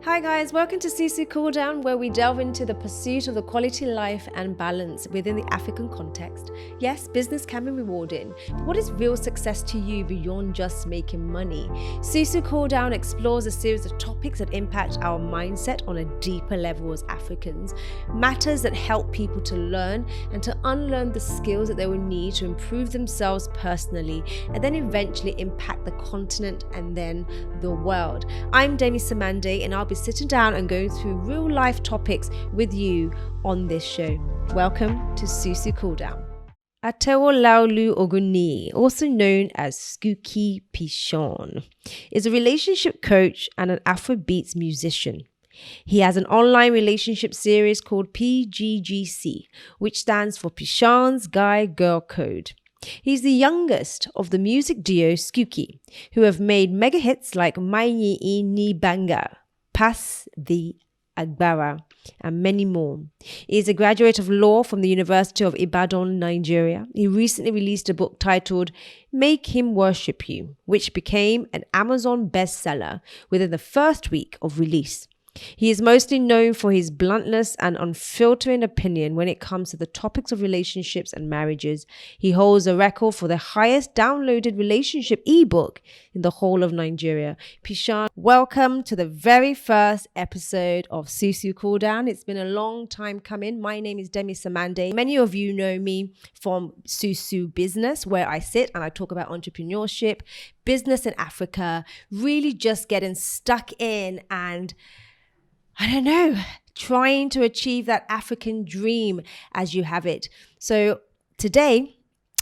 Hi guys, welcome to Susu Cooldown, where we delve into the pursuit of the quality life and balance within the African context. Yes, business can be rewarding, but what is real success to you beyond just making money? Susu Cooldown explores a series of topics that impact our mindset on a deeper level as Africans, matters that help people to learn and to unlearn the skills that they will need to improve themselves personally and then eventually impact the continent and then the world. I'm DEMI SAMANDE and I'll be sitting down and going through real life topics with you on this show. Welcome to Susu Cooldown. Atewo Laulu Oguni, also known as Skuki Peeshaun, is a relationship coach and an Afrobeats musician. He has an online relationship series called P.G.G.C, which stands for Peshaun's Guy Girl Code. He's the youngest of the music duo Skuki, who have made megahits like Mainyi Ni Banga, Pass the AGBARA, and many more. He is a graduate of law from the University of Ibadan, Nigeria. He recently released a book titled Make Him Worship You, which became an Amazon bestseller within the first week of release. He is mostly known for his bluntness and unfiltered opinion when it comes to the topics of relationships and marriages. He holds a record for the highest downloaded relationship ebook in the whole of Nigeria. Peshaun, welcome to the very first episode of Susu Cooldown. It's been a long time coming. My name is DEMI SAMANDE. Many of you know me from Susu Business, where I sit and I talk about entrepreneurship, business in Africa, really just getting stuck in and trying to achieve that African dream as you have it. So today,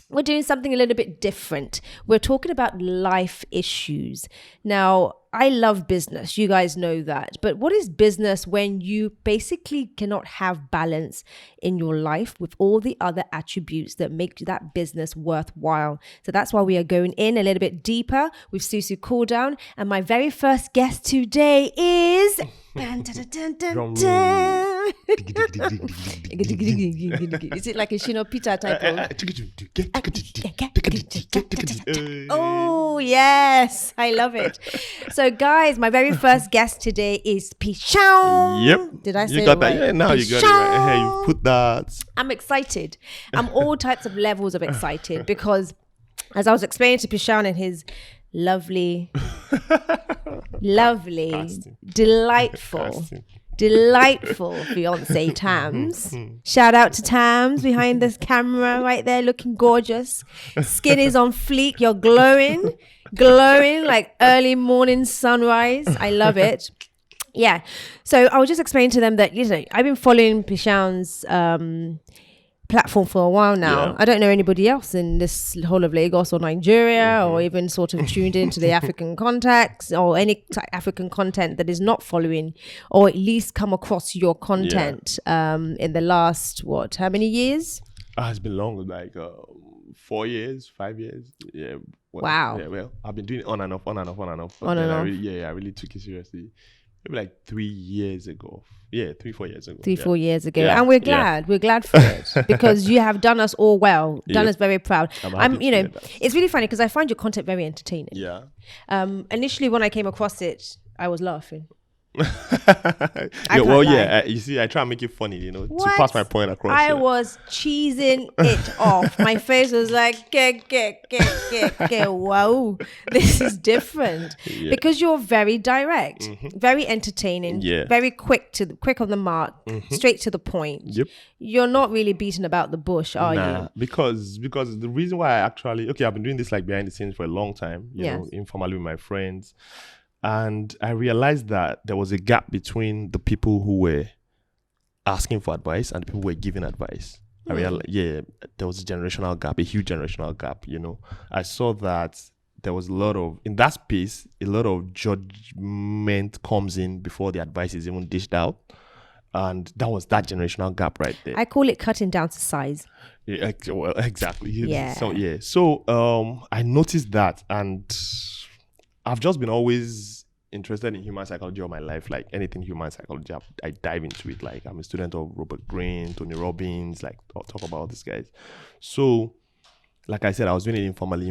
we're doing something a little bit different. We're talking about life issues. Now, I love business. You guys know that. But what is business when you basically cannot have balance in your life with all the other attributes that make that business worthwhile? So that's why we are going in a little bit deeper with Susu Cooldown. And my very first guest today is... Is it like a Shino Peter type of? Oh, yes. I love it. So, guys, my very first guest today is Peshaun. Yep. Did I say you got it that? right? Yeah, now you got it right. Hey, you put that. I'm excited. I'm all types of levels of excited because as I was explaining to Peshaun and his lovely, delightful fiance Tams. Shout out to Tams behind this camera right there, looking gorgeous. Skin is on fleek. You're glowing like early morning sunrise. I love it. Yeah. So I was just explaining to them that, I've been following Peshaun's platform for a while now. Yeah. I don't know anybody else in this whole of Lagos or Nigeria or even sort of tuned into the African context or any African content that is not following or at least come across your content in the last, how many years? It's been long, like 4 years, 5 years. Yeah. Wow. Yeah, well, I've been doing it on and off. On and off. I really took it seriously. Maybe like 3 years ago. Yeah, 3-4 years ago. 4 years ago. Yeah. And we're glad. Yeah. We're glad for it because you have done us all well. Done us very proud. It's really funny because I find your content very entertaining. Yeah. Initially when I came across it, I was laughing. You see, I try and make it funny, to pass my point across. I was cheesing it off. My face was like, wow, this is different. Yeah. Because you're very direct, very entertaining, very quick on the mark, straight to the point. Yep. You're not really beating about the bush, are you? Because the reason why I've been doing this like behind the scenes for a long time, informally with my friends. And I realized that there was a gap between the people who were asking for advice and the people who were giving advice. I realized, there was a generational gap, a huge generational gap, I saw that there was in that space, a lot of judgment comes in before the advice is even dished out. And that was that generational gap right there. I call it cutting down to size. Yeah, well, exactly. Yeah. So I noticed that, and I've just been always interested in human psychology all my life. Like anything human psychology, I dive into it. Like I'm a student of Robert Greene, Tony Robbins, like I'll talk about all these guys. So, like I said, I was doing it informally,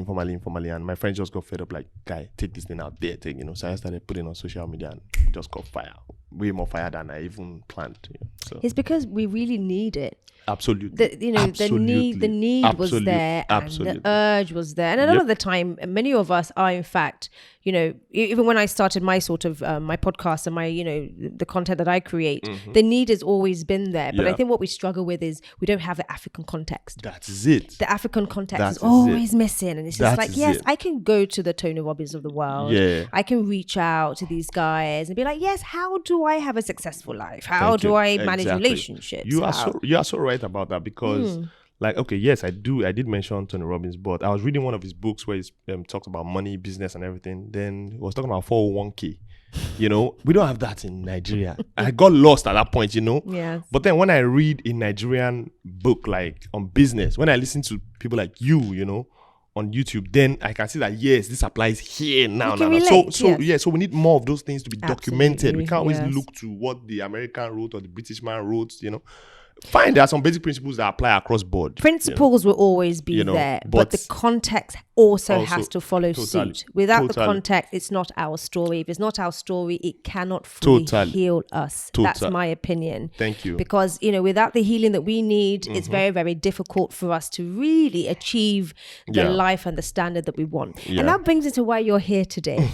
and my friends just got fed up. Like, guy, take this thing out there, So I started putting on social media and just got fire. way more fire than I even planned. So it's because we really need it. Absolutely. The need was there, and the urge was there. And a lot of the time, many of us are, in fact, even when I started my sort of my podcast and my, the content that I create, the need has always been there. But I think what we struggle with is we don't have the African context. That's it. The African context is always missing. And it's just like, yes, I can go to the Tony Robbins of the world. Yeah. I can reach out to these guys and be like, yes, how do I have a successful life? How do I manage relationships? You are so right about that, because like, okay, yes, I did mention Tony Robbins, but I was reading one of his books where he talks about money, business and everything. Then he was talking about 401k. We don't have that in Nigeria. I got lost at that point, Yes. But then when I read a Nigerian book like on business, when I listen to people like you, on YouTube, then I can see that, yes, this applies here now. So we need more of those things to be documented. We can't always look to what the American wrote or the British man wrote, Fine, there are some basic principles that apply across board. Principles will always be there, but the context also has to follow suit. Without the context, it's not our story. If it's not our story, it cannot fully heal us. That's my opinion. Thank you. Because, without the healing that we need, it's very, very difficult for us to really achieve the life and the standard that we want. And that brings us to why you're here today.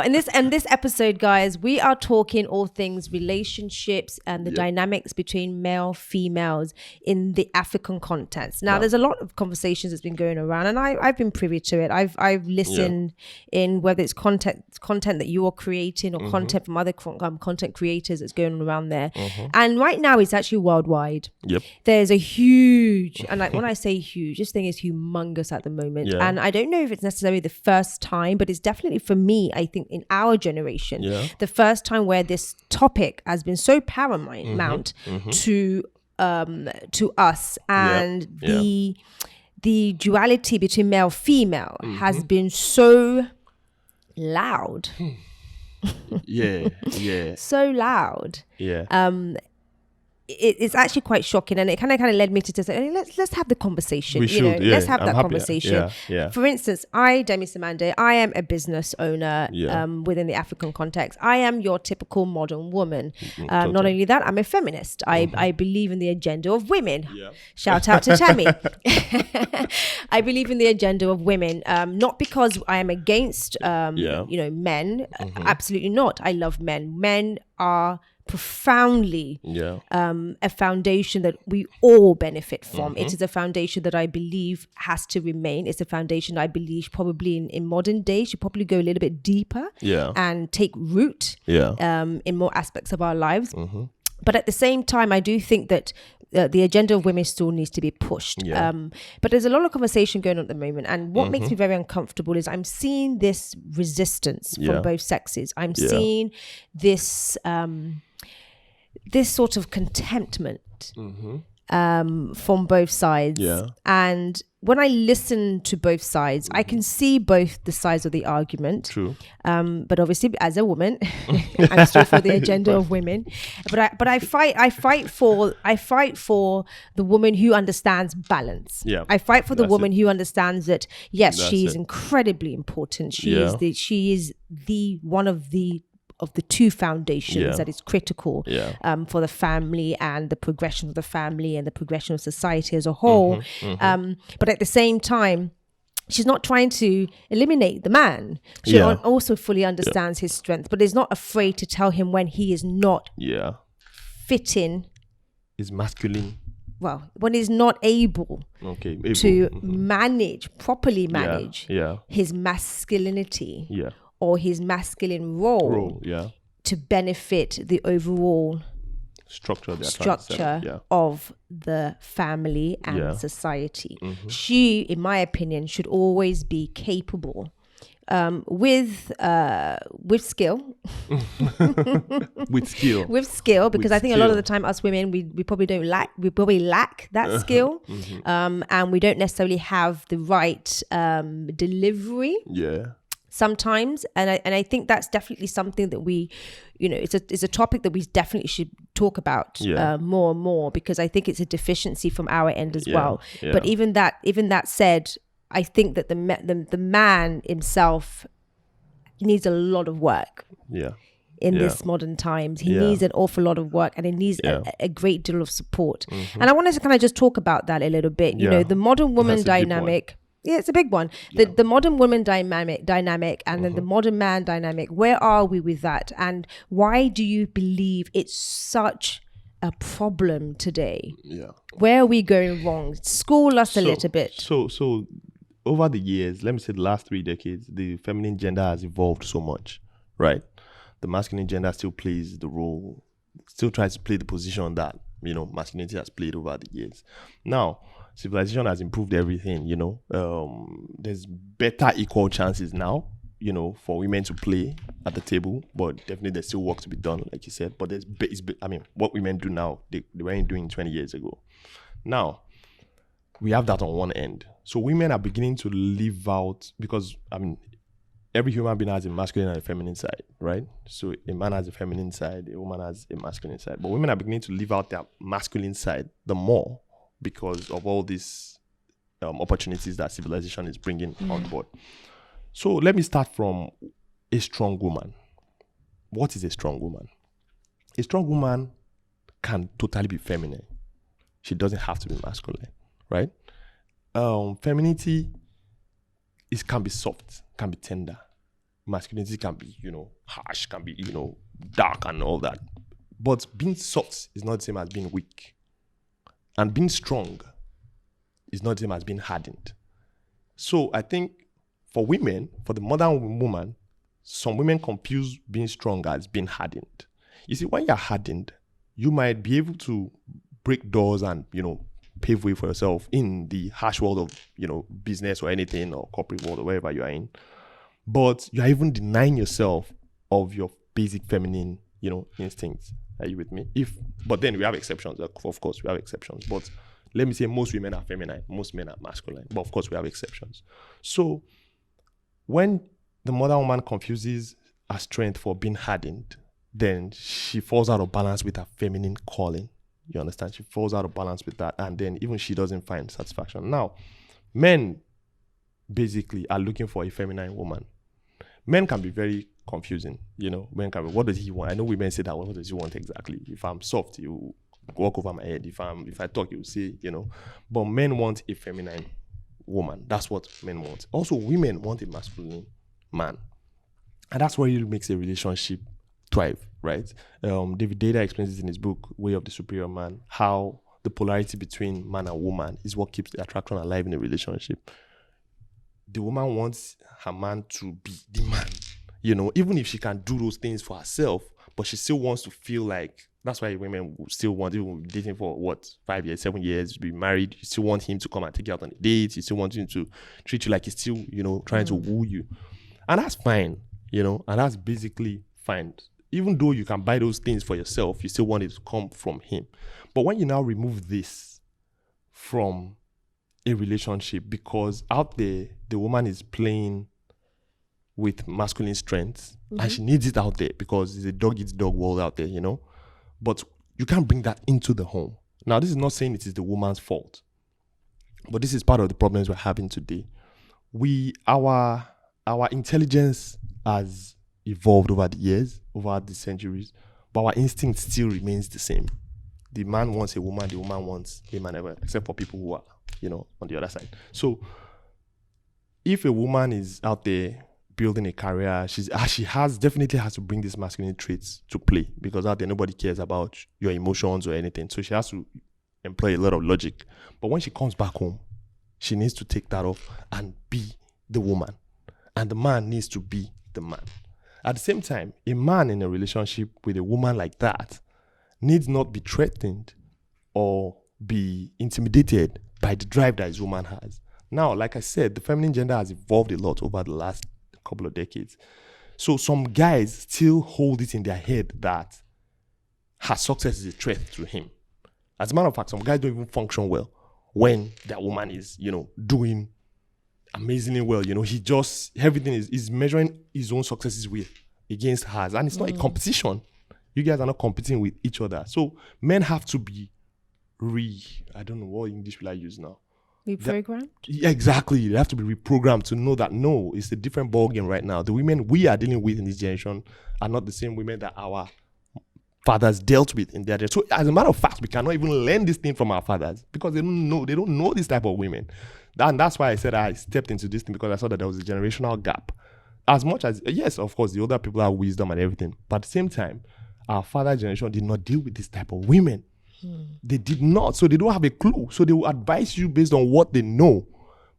In this episode, guys, we are talking all things relationships and the dynamics between male, females in the African context. Now, there's a lot of conversations that's been going around, and I've been privy to it. I've listened in whether it's content that you are creating or content from other content creators that's going around there. And right now, it's actually worldwide. Yep. There's a huge, and when I say huge, this thing is humongous at the moment. Yeah. And I don't know if it's necessarily the first time, but it's definitely for me, I think in our generation, the first time where this topic has been so paramount to us, and the duality between male female has been so loud. So loud. It's actually quite shocking, and it kind of led me to say, let's have the conversation. Let's have that conversation. For instance, DEMI SAMANDE, I am a business owner within the African context. I am your typical modern woman. Not only that, I'm a feminist. I believe in the agenda of women. Shout out to Tammy. I believe in the agenda of women, not because I am against men. Absolutely not. I love men. Men are profoundly a foundation that we all benefit from. It is a foundation that I believe has to remain. It's a foundation I believe probably in modern day should probably go a little bit deeper and take root in more aspects of our lives. But at the same time, I do think that the agenda of women still needs to be pushed. But there's a lot of conversation going on at the moment. And what makes me very uncomfortable is I'm seeing this resistance from both sexes. I'm seeing this this sort of contentment from both sides. And when I listen to both sides, I can see both the sides of the argument. True. But obviously, as a woman, I'm still for the agenda of women. But I fight for the woman who understands balance. I fight for the woman who understands that she is incredibly important. She is the one of the two foundations that is critical for the family and the progression of the family and the progression of society as a whole. But at the same time, she's not trying to eliminate the man. She also fully understands his strength, but is not afraid to tell him when he is not fitting. Is masculine. Well, when he's not able to properly manage his masculinity. Or his masculine role to benefit the overall structure of the family and society. She, in my opinion, should always be capable with skill. With skill, because I think a lot of the time us women, we probably lack that skill. And we don't necessarily have the right delivery. Sometimes, and I think that's definitely something that we, it's a topic that we definitely should talk about more and more, because I think it's a deficiency from our end as well. But even that said, I think that the man himself needs a lot of work. in this modern times. He needs an awful lot of work, and he needs a great deal of support. And I wanted to kind of just talk about that a little bit. You know, the modern woman dynamic. Yeah, it's a big one. The modern woman dynamic and then the modern man dynamic. Where are we with that? And why do you believe it's such a problem today? Yeah. Where are we going wrong? School us a little bit. So over the years, let me say the last 3 decades, the feminine gender has evolved so much, right? The masculine gender still plays the role, still tries to play the position that, you know, masculinity has played over the years. Now, civilization has improved everything, you know. There's better equal chances now, you know, for women to play at the table, but definitely there's still work to be done, like you said. But what women do now, they weren't doing 20 years ago. Now, we have that on one end. So women are beginning to live out, because, I mean, every human being has a masculine and a feminine side, right? So a man has a feminine side, a woman has a masculine side. But women are beginning to live out their masculine side the more because of all these opportunities that civilization is bringing on board. So let me start from a strong woman. What is a strong woman? A strong woman can totally be feminine. She doesn't have to be masculine, right? Femininity can be soft, can be tender. Masculinity can be, you know, harsh, can be, you know, dark and all that. But being soft is not the same as being weak. And being strong is not the same as being hardened. So I think for women, for the modern woman, some women confuse being strong as being hardened. You see, when you're hardened, you might be able to break doors and, you know, pave way for yourself in the harsh world of, you know, business or anything, or corporate world or wherever you are in. But you are even denying yourself of your basic feminine, you know, instincts. Are you with me? But then we have exceptions. Of course, we have exceptions. But let me say most women are feminine, most men are masculine. But of course, we have exceptions. So when the modern woman confuses her strength for being hardened, then she falls out of balance with her feminine calling. You understand? She falls out of balance with that. And then even she doesn't find satisfaction. Now, men basically are looking for a feminine woman. Men can be very confusing, you know. Men can be, what does he want? I know women say that, what does he want exactly? If I'm soft, you walk over my head. If I talk, you say, you know. But men want a feminine woman. That's what men want. Also, women want a masculine man. And that's what really makes a relationship thrive, right? David Data explains it in his book, Way of the Superior Man, how the polarity between man and woman is what keeps the attraction alive in a relationship. The woman wants her man to be the man, you know, even if she can do those things for herself, but she still wants to feel like, that's why women still want, even dating for 5 years, 7 years, be married, you still want him to come and take you out on a date, you still want him to treat you like he's still, you know, trying to woo you. And that's fine, you know, and that's basically fine. Even though you can buy those things for yourself, you still want it to come from him. But when you now remove this from a relationship, because out there, the woman is playing with masculine strengths and she needs it out there because it's a dog-eat-dog world out there, you know. But you can't bring that into the home. Now, this is not saying it is the woman's fault, but this is part of the problems we're having today. Our intelligence has evolved over the years, over the centuries, but our instinct still remains the same. The man wants a woman, the woman wants a man, except for people who are, you know, on the other side. So if a woman is out there building a career, she definitely has to bring these masculine traits to play, because out there nobody cares about your emotions or anything. So she has to employ a lot of logic. But when she comes back home, she needs to take that off and be the woman. And the man needs to be the man. At the same time, a man in a relationship with a woman like that needs not be threatened or be intimidated by the drive that his woman has. Now, like I said, the feminine gender has evolved a lot over the last couple of decades. So some guys still hold it in their head that her success is a threat to him. As a matter of fact, some guys don't even function well when their woman is, you know, doing amazingly well. You know, everything is measuring his own successes against hers. And it's not a competition. You guys are not competing with each other. So men have to be I don't know what English will I use now. Reprogrammed? Exactly. They have to be reprogrammed to know that, no, it's a different ballgame right now. The women we are dealing with in this generation are not the same women that our fathers dealt with in their generation. So as a matter of fact, we cannot even learn this thing from our fathers because they don't know this type of women. And that's why I said I stepped into this thing, because I saw that there was a generational gap. As much as, yes, of course, the older people have wisdom and everything, but at the same time, our father generation did not deal with this type of women. They did not. So they don't have a clue. So they will advise you based on what they know.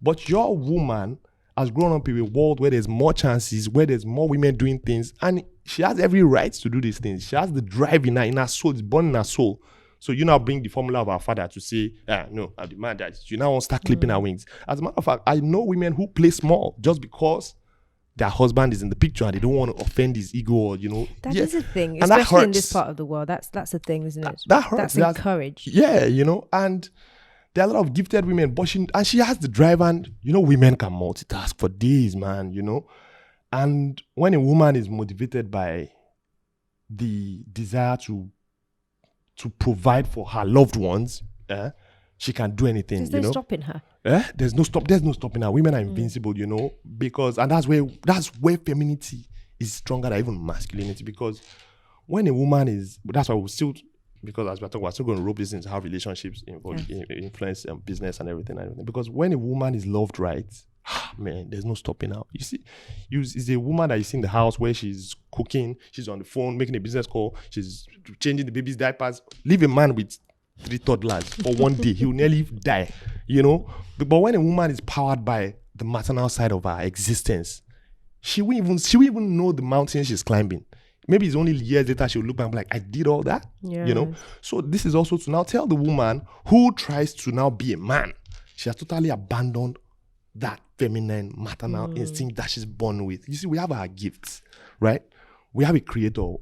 But your woman has grown up in a world where there's more chances, where there's more women doing things, and she has every right to do these things. She has the drive in her soul. It's born in her soul. So you now bring the formula of our father to say, no, I demand that. You now want to start clipping her wings. As a matter of fact, I know women who play small just because their husband is in the picture and they don't want to offend his ego, or, That is a thing, and especially in this part of the world. That's a thing, isn't it? That hurts. That's encouraged. Yeah, and there are a lot of gifted women, but she has the drive, and women can multitask for days, man. And when a woman is motivated by the desire to provide for her loved ones, she can do anything. There's no stopping her. There's no stopping her. Women are invincible, because, and that's where femininity is stronger than even masculinity. Because when a woman is, that's why we'll still, because as we're talking, we're still going to rope this into how relationships influence business and everything. Because when a woman is loved right, man, there's no stopping her. You see, it's a woman that you see in the house where she's cooking, she's on the phone, making a business call, she's changing the baby's diapers. Leave a man with 3 toddlers for one day, he'll nearly die, But when a woman is powered by the maternal side of her existence, she will even know the mountain she's climbing. Maybe it's only years later she'll look back and be like, I did all that, So this is also to now tell the woman who tries to now be a man, she has totally abandoned that feminine maternal instinct that she's born with. You see, we have our gifts, right? We have a creator.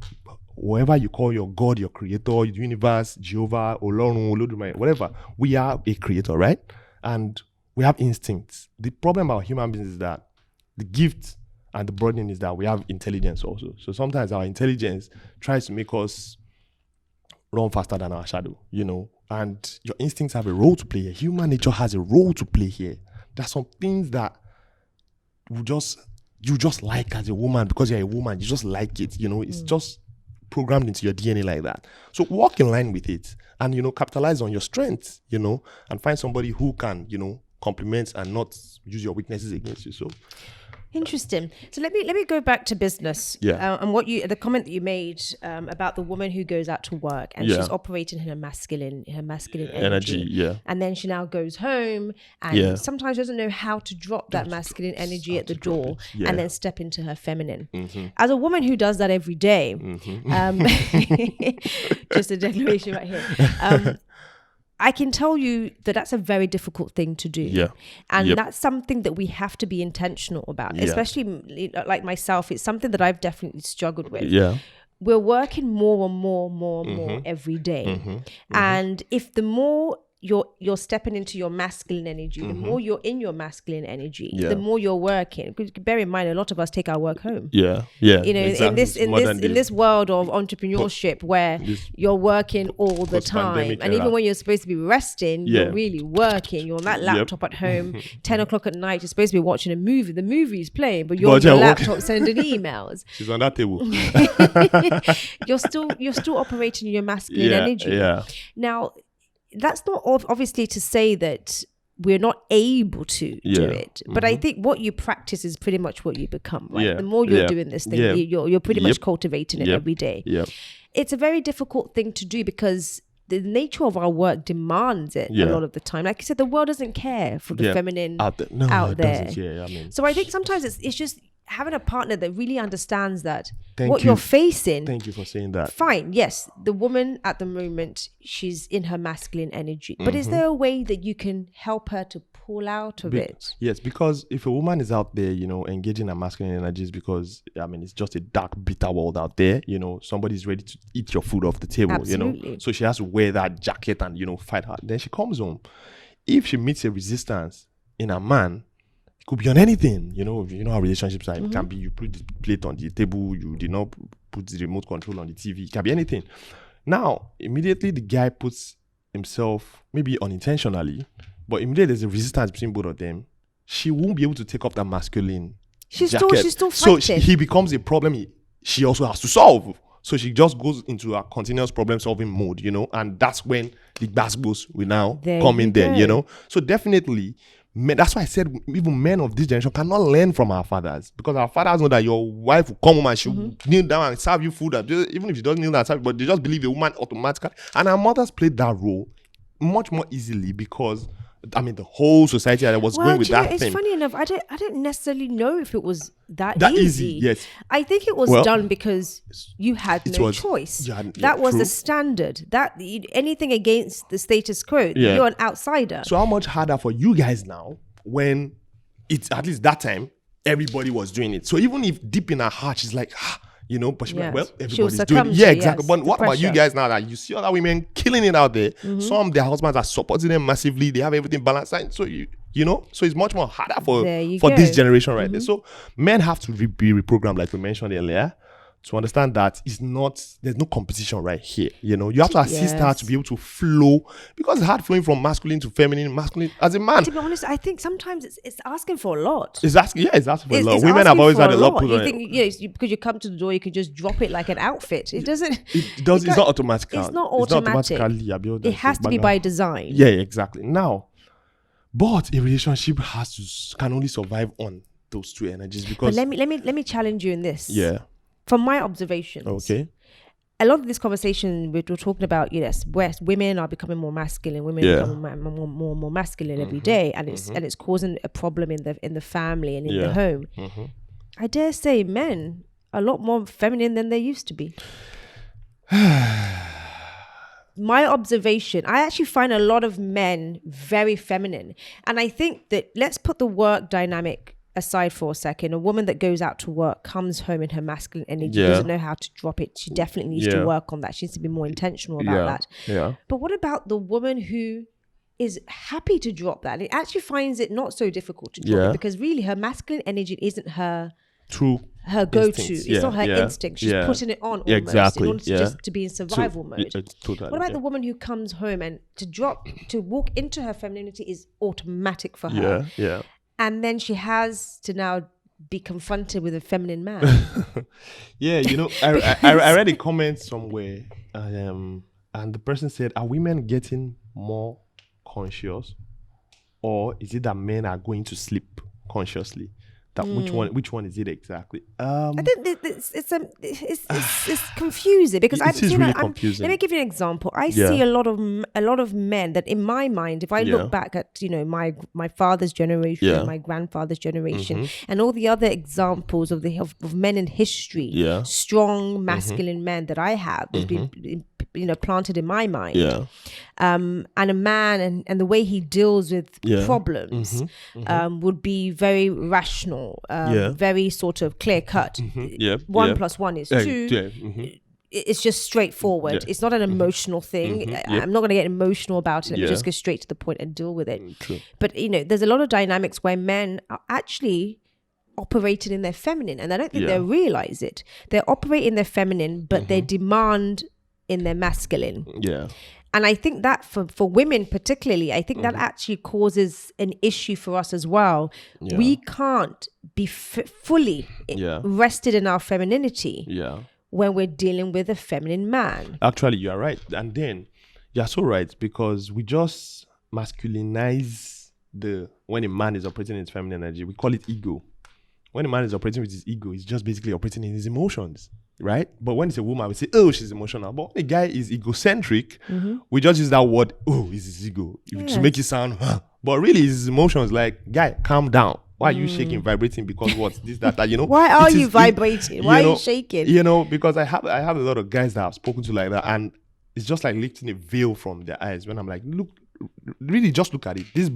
Whoever you call your God, your creator, the universe, Jehovah, Olorun, Olodumare, whatever, we are a creator, right? And we have instincts. The problem about human beings is that the gift and the burden is that we have intelligence also. So sometimes our intelligence tries to make us run faster than our shadow, and your instincts have a role to play here. Human nature has a role to play here. There's some things that you just like as a woman, because you're a woman, you just like it, it's just programmed into your DNA like that. So walk in line with it and, capitalize on your strengths, and find somebody who can, complement and not use your weaknesses against you. So interesting. So let me go back to business. Yeah. And the comment that you made about the woman who goes out to work and she's operating in her masculine energy. Yeah. And then she now goes home and sometimes doesn't know how to drop that masculine energy at the door and then step into her feminine. Mm-hmm. As a woman who does that every day, just a declaration right here. I can tell you that that's a very difficult thing to do. Yeah. And that's something that we have to be intentional about, especially like myself. It's something that I've definitely struggled with. Yeah. We're working more and more every day. And if the more you're stepping into your masculine energy, the more you're in your masculine energy, the more you're working. Because bear in mind, a lot of us take our work home. Exactly. In this world of entrepreneurship where you're working all the time, and even when you're supposed to be resting, you're really working. You're on that laptop at home. 10 o'clock at night, you're supposed to be watching a movie. The movie's playing, but you're on your laptop sending emails. She's on that table. You're still operating in your masculine energy. Yeah. Now, that's not obviously to say that we're not able to do it, but I think what you practice is pretty much what you become, right? The more you're doing this thing, you're pretty much cultivating it every day. It's a very difficult thing to do because the nature of our work demands it a lot of the time. Like you said, the world doesn't care for the feminine out there. So I think sometimes it's just having a partner that really understands that you're facing. Thank you for saying that. Fine, yes, the woman at the moment, she's in her masculine energy. But is there a way that you can help her to pull out of it? Yes, because if a woman is out there, engaging her masculine energies, because it's just a dark, bitter world out there. Somebody's ready to eat your food off the table. Absolutely. So she has to wear that jacket and fight hard. Then she comes home. If she meets a resistance in a man, it could be on anything, how relationships are. It can be you put the plate on the table, you did not put the remote control on the TV. It can be anything. Now, immediately the guy puts himself, maybe unintentionally, But immediately there's a resistance between both of them. She won't be able to take off that masculine She's jacket. still so fighting. he becomes a problem she also has to solve. So she just goes into a continuous problem solving mode, and that's when the basketballs will now come in there, So definitely, that's why I said even men of this generation cannot learn from our fathers, because our fathers know that your wife will come home and she'll kneel down and serve you food, even if she doesn't kneel down and serve you, but they just believe a woman automatically. And our mothers played that role much more easily, because the whole society that was going with that thing. It's funny enough, I don't necessarily know if it was that easy. Yes, I think it was done because you had no choice. That was the standard. That anything against the status quo, you're an outsider. So how much harder for you guys now, when it's at least that time everybody was doing it? So even if deep in her heart she's like, but she's like, well, everybody's doing it. Yeah, exactly. But what about you guys now that you see other women killing it out there? Some, their husbands are supporting them massively. They have everything balanced. So so it's much more harder for this generation right there. So men have to be reprogrammed, like we mentioned earlier, to understand that there's no competition right here. You have to assist her to be able to flow, because it's hard flowing from masculine to feminine as a man. To be honest, I think sometimes it's asking for a lot. It's asking for a lot. Women have always had a lot put on it. Because you come to the door, you can just drop it like an outfit. It doesn't. It's not automatic. It's not automatic. It has to be by design. Yeah, exactly. Now, but a relationship can only survive on those two energies, because. But let me challenge you in this. Yeah. From my observations, a lot of this conversation we're talking about, women are becoming more masculine. Women are becoming more masculine every day, and it's causing a problem in the family and in the home. I dare say men are a lot more feminine than they used to be. My observation, I actually find a lot of men very feminine, and I think that, let's put the work dynamic aside for a second. A woman that goes out to work comes home in her masculine energy, doesn't know how to drop it. She definitely needs to work on that. She needs to be more intentional about that. But what about the woman who is happy to drop that and actually finds it not so difficult to drop it, because really her masculine energy isn't her go-to. It's not her instinct. She's putting it on almost in order to just to be in survival mode. What about the woman who comes home and to walk into her femininity is automatic for her? And then she has to now be confronted with a feminine man. I read a comment somewhere, and the person said, "Are women getting more conscious, or is it that men are going to sleep consciously? That which one is it exactly?" I think it's confusing, because confusing. Let me give you an example. I see a lot of men that, in my mind, if I look back at my father's generation, my grandfather's generation, and all the other examples of men in history, strong masculine men that I have been planted in my mind, and a man and the way he deals with problems would be very rational. Very sort of clear cut. 1 + 1 is 2. It's just straightforward. It's not an emotional thing. I'm not going to get emotional about it. Just go straight to the point and deal with it. But there's a lot of dynamics where men are actually operating in their feminine, and I don't think they realize it. They're operating in their feminine, but they demand in their masculine. And I think that for women particularly, I think that actually causes an issue for us as well. We can't be fully rested in our femininity when we're dealing with a feminine man. Actually, you're right. And then, you're so right, because we just masculinize when a man is operating in his feminine energy, we call it ego. When a man is operating with his ego, he's just basically operating in his emotions. Right? But when it's a woman, we say, oh, she's emotional. But when a guy is egocentric, we just use that word, oh, it's his ego, to make it sound, huh. But really, it's his emotions. Like, guy, calm down. Why are you shaking, vibrating? Because what? This, that, Why are you vibrating? Why are you shaking? Because I have a lot of guys that I've spoken to like that, and it's just like lifting a veil from their eyes when I'm like, look, really just look at it. This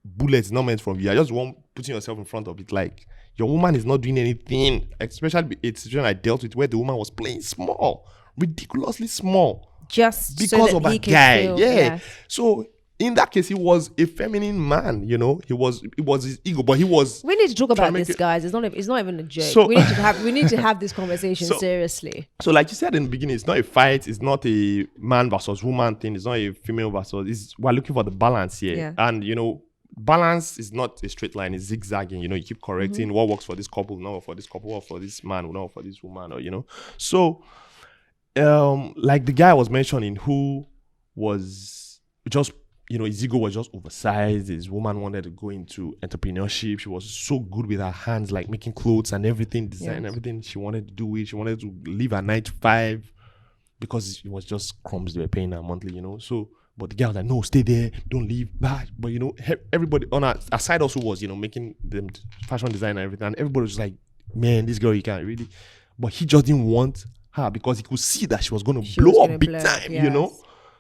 bullet is not meant from you. I just want putting yourself in front of it. Like, your woman is not doing anything, especially a situation I dealt with where the woman was playing small, ridiculously small, just because so of a guy. So in that case, he was a feminine man, you know. It was his ego, but he was. We need to talk about this, guys. It's not even a joke. So, we need to have this conversation seriously. So, like you said in the beginning, it's not a fight. It's not a man versus woman thing. It's not a female versus. We're looking for the balance here, and you know, balance is not a straight line. It's zigzagging. You know, you keep correcting what works for this couple, not for this couple, what for this man, not for this woman, or you know. So, like the guy I was mentioning, who was just. You know, his ego was just oversized. His woman wanted to go into entrepreneurship. She was so good with her hands, like making clothes and everything, design everything. She wanted to do it. She wanted to leave her 9 to 5 because it was just crumbs they were paying her monthly, you know. So, but the guy was like, no, stay there, don't leave. But you know, everybody on our side also was, you know, making them fashion design and everything. And everybody was just like, man, this girl, you can't really. But he just didn't want her because he could see that she was going to blow up big time, you know.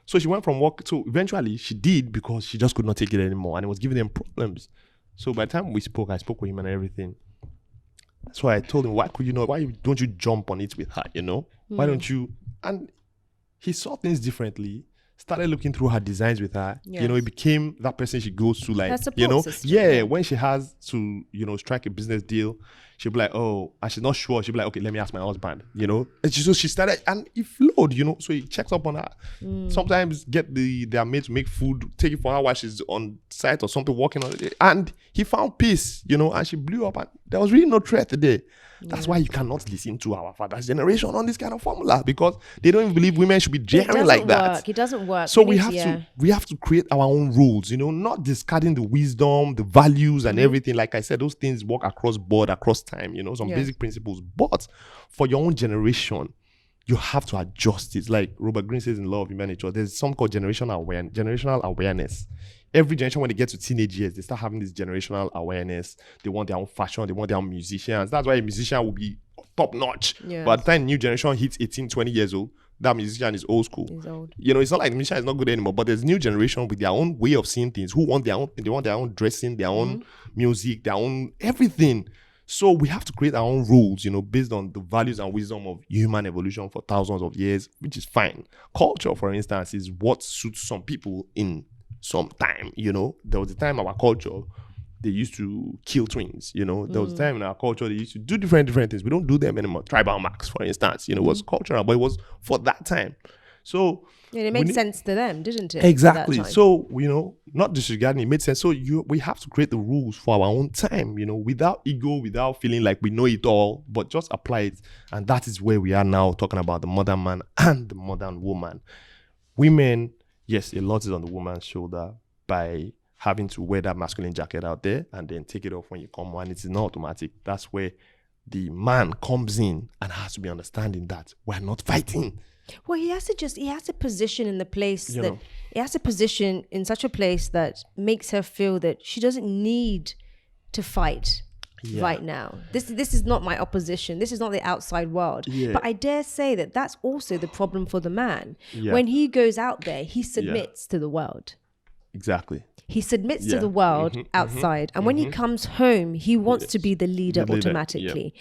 So she went from work. So eventually she did because she just could not take it anymore. And it was giving them problems. So by the time we spoke, I spoke with him and everything. That's why I told him, why don't you jump on it with her, you know? Why don't you? And he saw things differently. Started looking through her designs with her. You know, it became that person she goes to, like, you know, system, when she has to, you know, strike a business deal, she'll be like, oh, and she's not sure. She'll be like, okay, let me ask my husband, you know. And so she started, and it flowed, you know. So he checks up on her. Sometimes get their maid to make food, take it for her while she's on site or something, working on it. And he found peace, you know, and she blew up. And there was really no threat today. That's why you cannot listen to our father's generation on this kind of formula, because they don't even believe women should be daring like that. It doesn't work. So we have to create our own rules, you know, not discarding the wisdom, the values and everything. Like I said, those things work across board, across time, you know, some basic principles. But for your own generation, you have to adjust it. Like Robert Greene says in Law of Human Nature, there's something called generational awareness. Every generation, when they get to teenage years, they start having this generational awareness. They want their own fashion. They want their own musicians. That's why a musician will be top notch. But by the time new generation hits 18, 20 years old, that musician is old school. He's old. You know, it's not like the musician is not good anymore, but there's new generation with their own way of seeing things, who want their own, they want their own dressing, their own music, their own everything. So we have to create our own rules, you know, based on the values and wisdom of human evolution for thousands of years, which is fine. Culture, for instance, is what suits some people in some time, you know. There was a time in our culture they used to kill twins, you know. There was a time in our culture they used to do different things. We don't do them anymore. Tribal marks, for instance, you know, was cultural, but it was for that time. So it made sense to them, didn't it? Exactly. So, you know, not disregarding, it made sense. So we have to create the rules for our own time, you know, without ego, without feeling like we know it all, but just apply it. And that is where we are now, talking about the modern man and the modern woman. Women, yes, a lot is on the woman's shoulder by having to wear that masculine jacket out there and then take it off when you come home. And it's not automatic. That's where the man comes in and has to be understanding that we're not fighting. Well, he has to position in the place that he has to position in such a place that makes her feel that she doesn't need to fight right now. This is not my opposition. This is not the outside world. But I dare say that that's also the problem for the man. When he goes out there, he submits to the world. Exactly. He submits to the world outside. And when he comes home, he wants to be the leader automatically.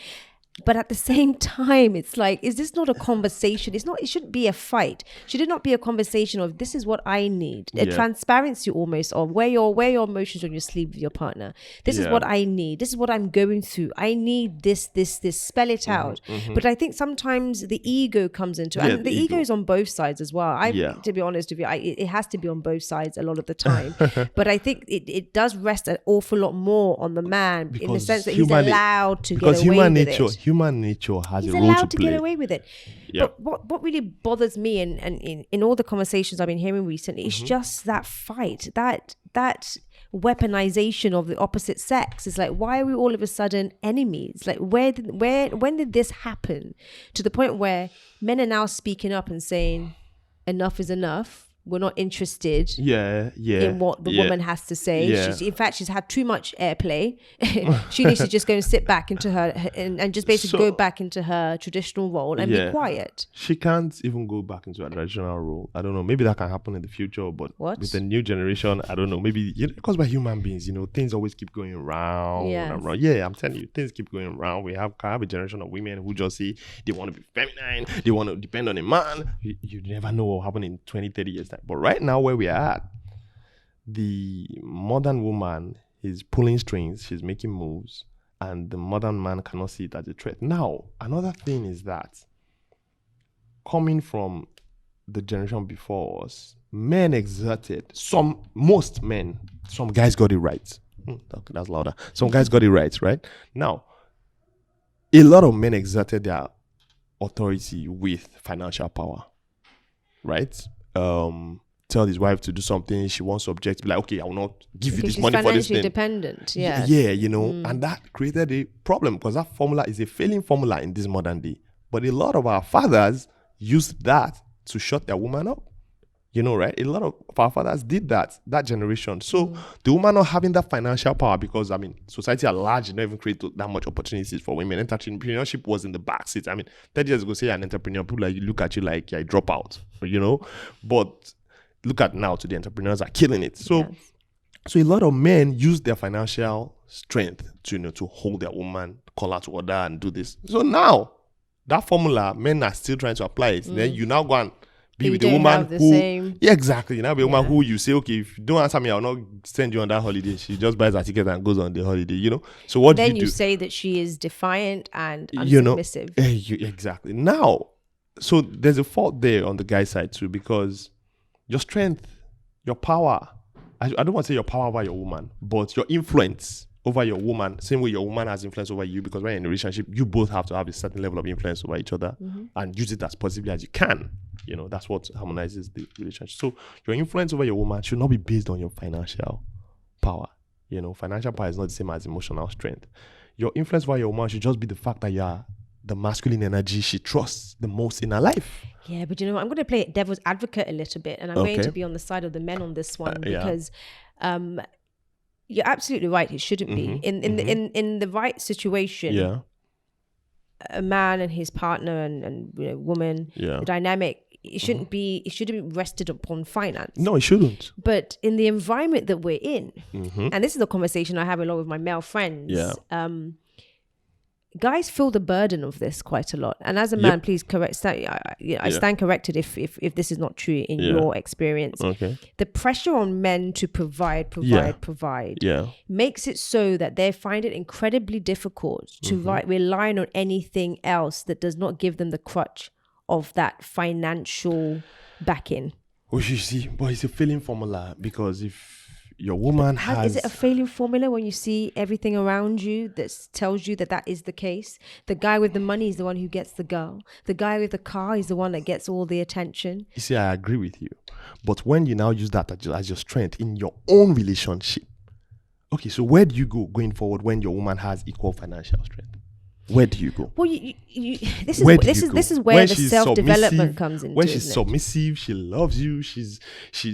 But at the same time, it's like, is this not a conversation? It shouldn't be a fight. Should it not be a conversation of, this is what I need? A transparency almost of wear your emotions on your sleeve with your partner. This is what I need. This is what I'm going through. I need this, spell it out. But I think sometimes the ego comes into it. And the ego is on both sides as well. To be honest with you, it has to be on both sides a lot of the time. But I think it does rest an awful lot more on the man, because in the sense that he's allowed to get away with it. Human nature has He's a role to play. allowed to get away with it. But what really bothers me and in all the conversations I've been hearing recently is just that fight, that weaponization of the opposite sex. It's like, why are we all of a sudden enemies? Like, when did this happen? To the point where men are now speaking up and saying, enough is enough. We're not interested in what the woman has to say. In fact, she's had too much airplay. She needs to just go and sit back into her and just basically go back into her traditional role and be quiet. She can't even go back into her traditional role. I don't know. Maybe that can happen in the future, but with the new generation, I don't know. Maybe because we're human beings, you know, things always keep going round and round. Yeah, I'm telling you, things keep going round. We have a generation of women who just say they want to be feminine, they want to depend on a man. You never know what will happen in 20, 30 years. But right now, where we are at, the modern woman is pulling strings, she's making moves, and the modern man cannot see it as a threat. Now, another thing is that coming from the generation before us, men exerted, most men, some guys got it right. Okay, that's louder. Some guys got it right? Now, a lot of men exerted their authority with financial power, right? Tell his wife to do something, she wants to object, be like, okay, I will not give you this money for this thing. Financially dependent, yes. Yeah, and that created a problem because that formula is a failing formula in this modern day. But a lot of our fathers used that to shut their woman up. Right? A lot of our fathers did that generation. So the woman not having that financial power because, society at large did not even create that much opportunities for women. Entrepreneurship was in the backseat. 30 years ago, say you're an entrepreneur, people look at you like you're a dropout, But look at now, today, entrepreneurs are killing it. So, So a lot of men use their financial strength to hold their woman, call her to order and do this. So now, that formula, men are still trying to apply it. Then you now go and be with the woman who... Yeah, exactly. You now be a woman who you say, okay, if you don't answer me, I'll not send you on that holiday. She just buys a ticket and goes on the holiday, So what do you do? Then you say that she is defiant and unsubmissive. Exactly. Now, so there's a fault there on the guy's side too, because your strength, your power, I don't want to say your power over your woman, but your influence over your woman, same way your woman has influence over you, because when you're in a relationship, you both have to have a certain level of influence over each other and use it as positively as you can. That's what harmonizes the relationship. So your influence over your woman should not be based on your financial power. Financial power is not the same as emotional strength. Your influence over your woman should just be the fact that you are the masculine energy she trusts the most in her life. Yeah, but I'm going to play devil's advocate a little bit, and I'm going to be on the side of the men on this one because you're absolutely right. It shouldn't be in the right situation. Yeah, a man and his partner and woman, the dynamic. It shouldn't be. It shouldn't be rested upon finance. No, it shouldn't. But in the environment that we're in, and this is a conversation I have a lot with my male friends. Yeah. Guys feel the burden of this quite a lot, and as a man, please correct. I stand corrected if this is not true in your experience. Okay. The pressure on men to provide makes it so that they find it incredibly difficult to rely on anything else that does not give them the crutch of that financial backing. Well, you see, but it's a failing formula, because if your woman is it a failing formula when you see everything around you that tells you that is the case? The guy with the money is the one who gets the girl. The guy with the car is the one that gets all the attention. You see, I agree with you. But when you now use that as your strength in your own relationship, okay, so where do you go going forward when your woman has equal financial strength? Where do you go? Well, this is where the self-development comes in. When she's submissive, she loves you.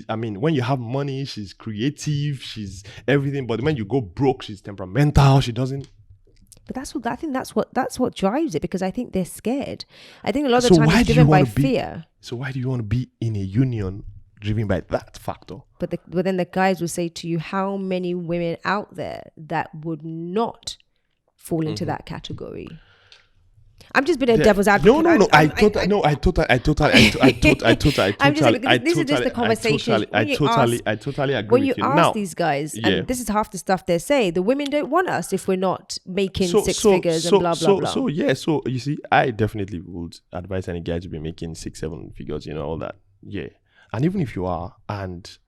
When you have money, she's creative, she's everything. But when you go broke, she's temperamental. She doesn't. But I think that's what drives it, because I think they're scared. I think a lot of the time it's driven by fear. So why do you want to be in a union driven by that factor? But then the guys will say to you, how many women out there that would not fall into that category? I'm just being a devil's advocate. No. I totally. This is just the conversation. I totally agree when you with you. ask Now, these guys, and this is half the stuff they say, the women don't want us if we're not making six figures and blah blah blah. So you see, I definitely would advise any guy to be making 6-7 figures, all that. Yeah, and even if you are, and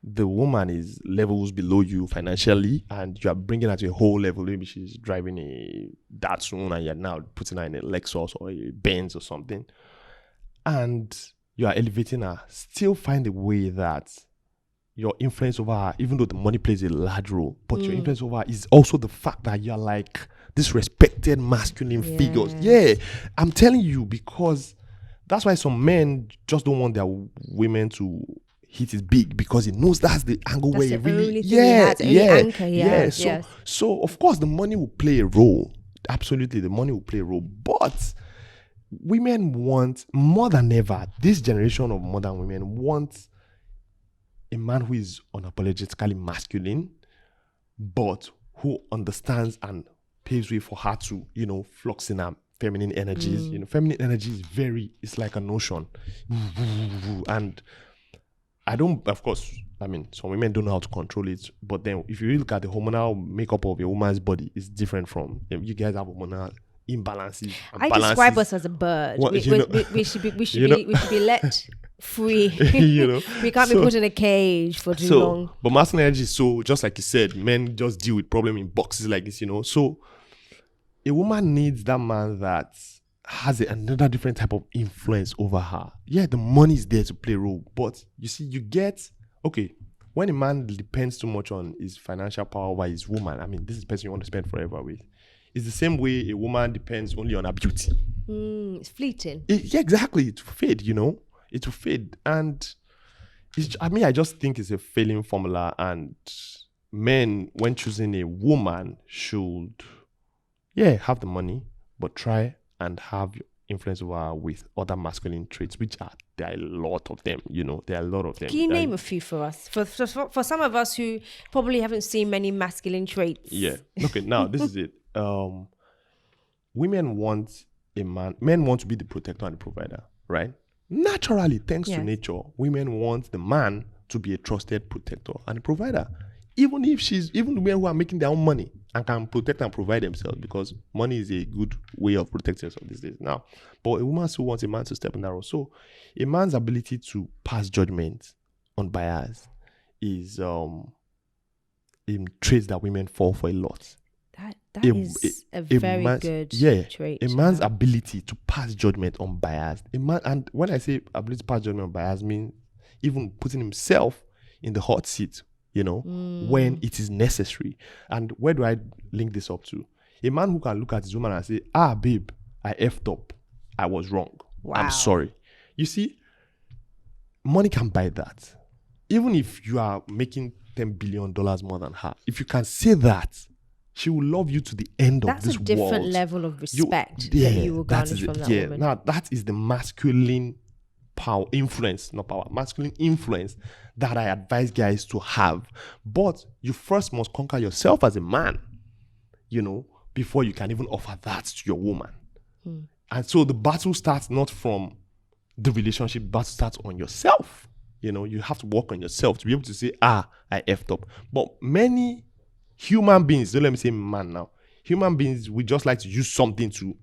the woman is levels below you financially, and you are bringing her to a whole level. Maybe she's driving a Datsun and you're now putting her in a Lexus or a Benz or something, and you are elevating her. Still find a way that your influence over her, even though the money plays a large role, but your influence over her is also the fact that you're like this respected masculine figures. Yeah, I'm telling you, because that's why some men just don't want their women to hit is big, because he knows that's the angle where he really So of course the money will play a role. Absolutely, the money will play a role. But women want, more than ever, this generation of modern women want a man who is unapologetically masculine, but who understands and paves way for her to, flux in her feminine energies. Feminine energy is it's like an ocean. And I don't, of course, I mean, some women don't know how to control it. But then if you really look at the hormonal makeup of a woman's body, it's different from, you guys have hormonal imbalances. I describe us as a bird. What, we should be let free. We can't be put in a cage for too long. But masculine energy, so just like you said, men just deal with problem in boxes like this, So a woman needs that man that has another different type of influence over her. Yeah, the money is there to play a role, but you see, when a man depends too much on his financial power over his woman, I mean, this is the person you want to spend forever with. It's the same way a woman depends only on her beauty. It's fleeting. Yeah, exactly. It will fade, It will fade. And I just think it's a failing formula. And men, when choosing a woman, should, have the money, but try and have influence over her with other masculine traits, which there are a lot of them, There are a lot of them. Can you name a few for us? For some of us who probably haven't seen many masculine traits. Yeah. Okay, now this is it. Men want to be the protector and the provider, right? Naturally, thanks to nature, women want the man to be a trusted protector and a provider. Even the men who are making their own money and can protect and provide themselves, because money is a good way of protecting yourself these days now. But a woman still wants a man to step in that role. So a man's ability to pass judgment on bias is in traits that women fall for a lot. That is a very good trait. A man's ability to pass judgment on bias. And when I say ability to pass judgment on bias, means even putting himself in the hot seat, when it is necessary. And where do I link this up to? A man who can look at his woman and say, babe, I effed up. I was wrong. Wow. I'm sorry. You see, money can buy that. Even if you are making $10 billion more than her, if you can say that, she will love you to the end of this world. That's a different level of respect that you will garnish from that woman. Now, that is the masculine power, influence, not power, masculine influence that I advise guys to have. But you first must conquer yourself as a man, before you can even offer that to your woman. And so the battle starts not from the relationship, but starts on yourself. You have to work on yourself to be able to say, I effed up. But many human beings, don't let me say man now, human beings, we just like to use something to,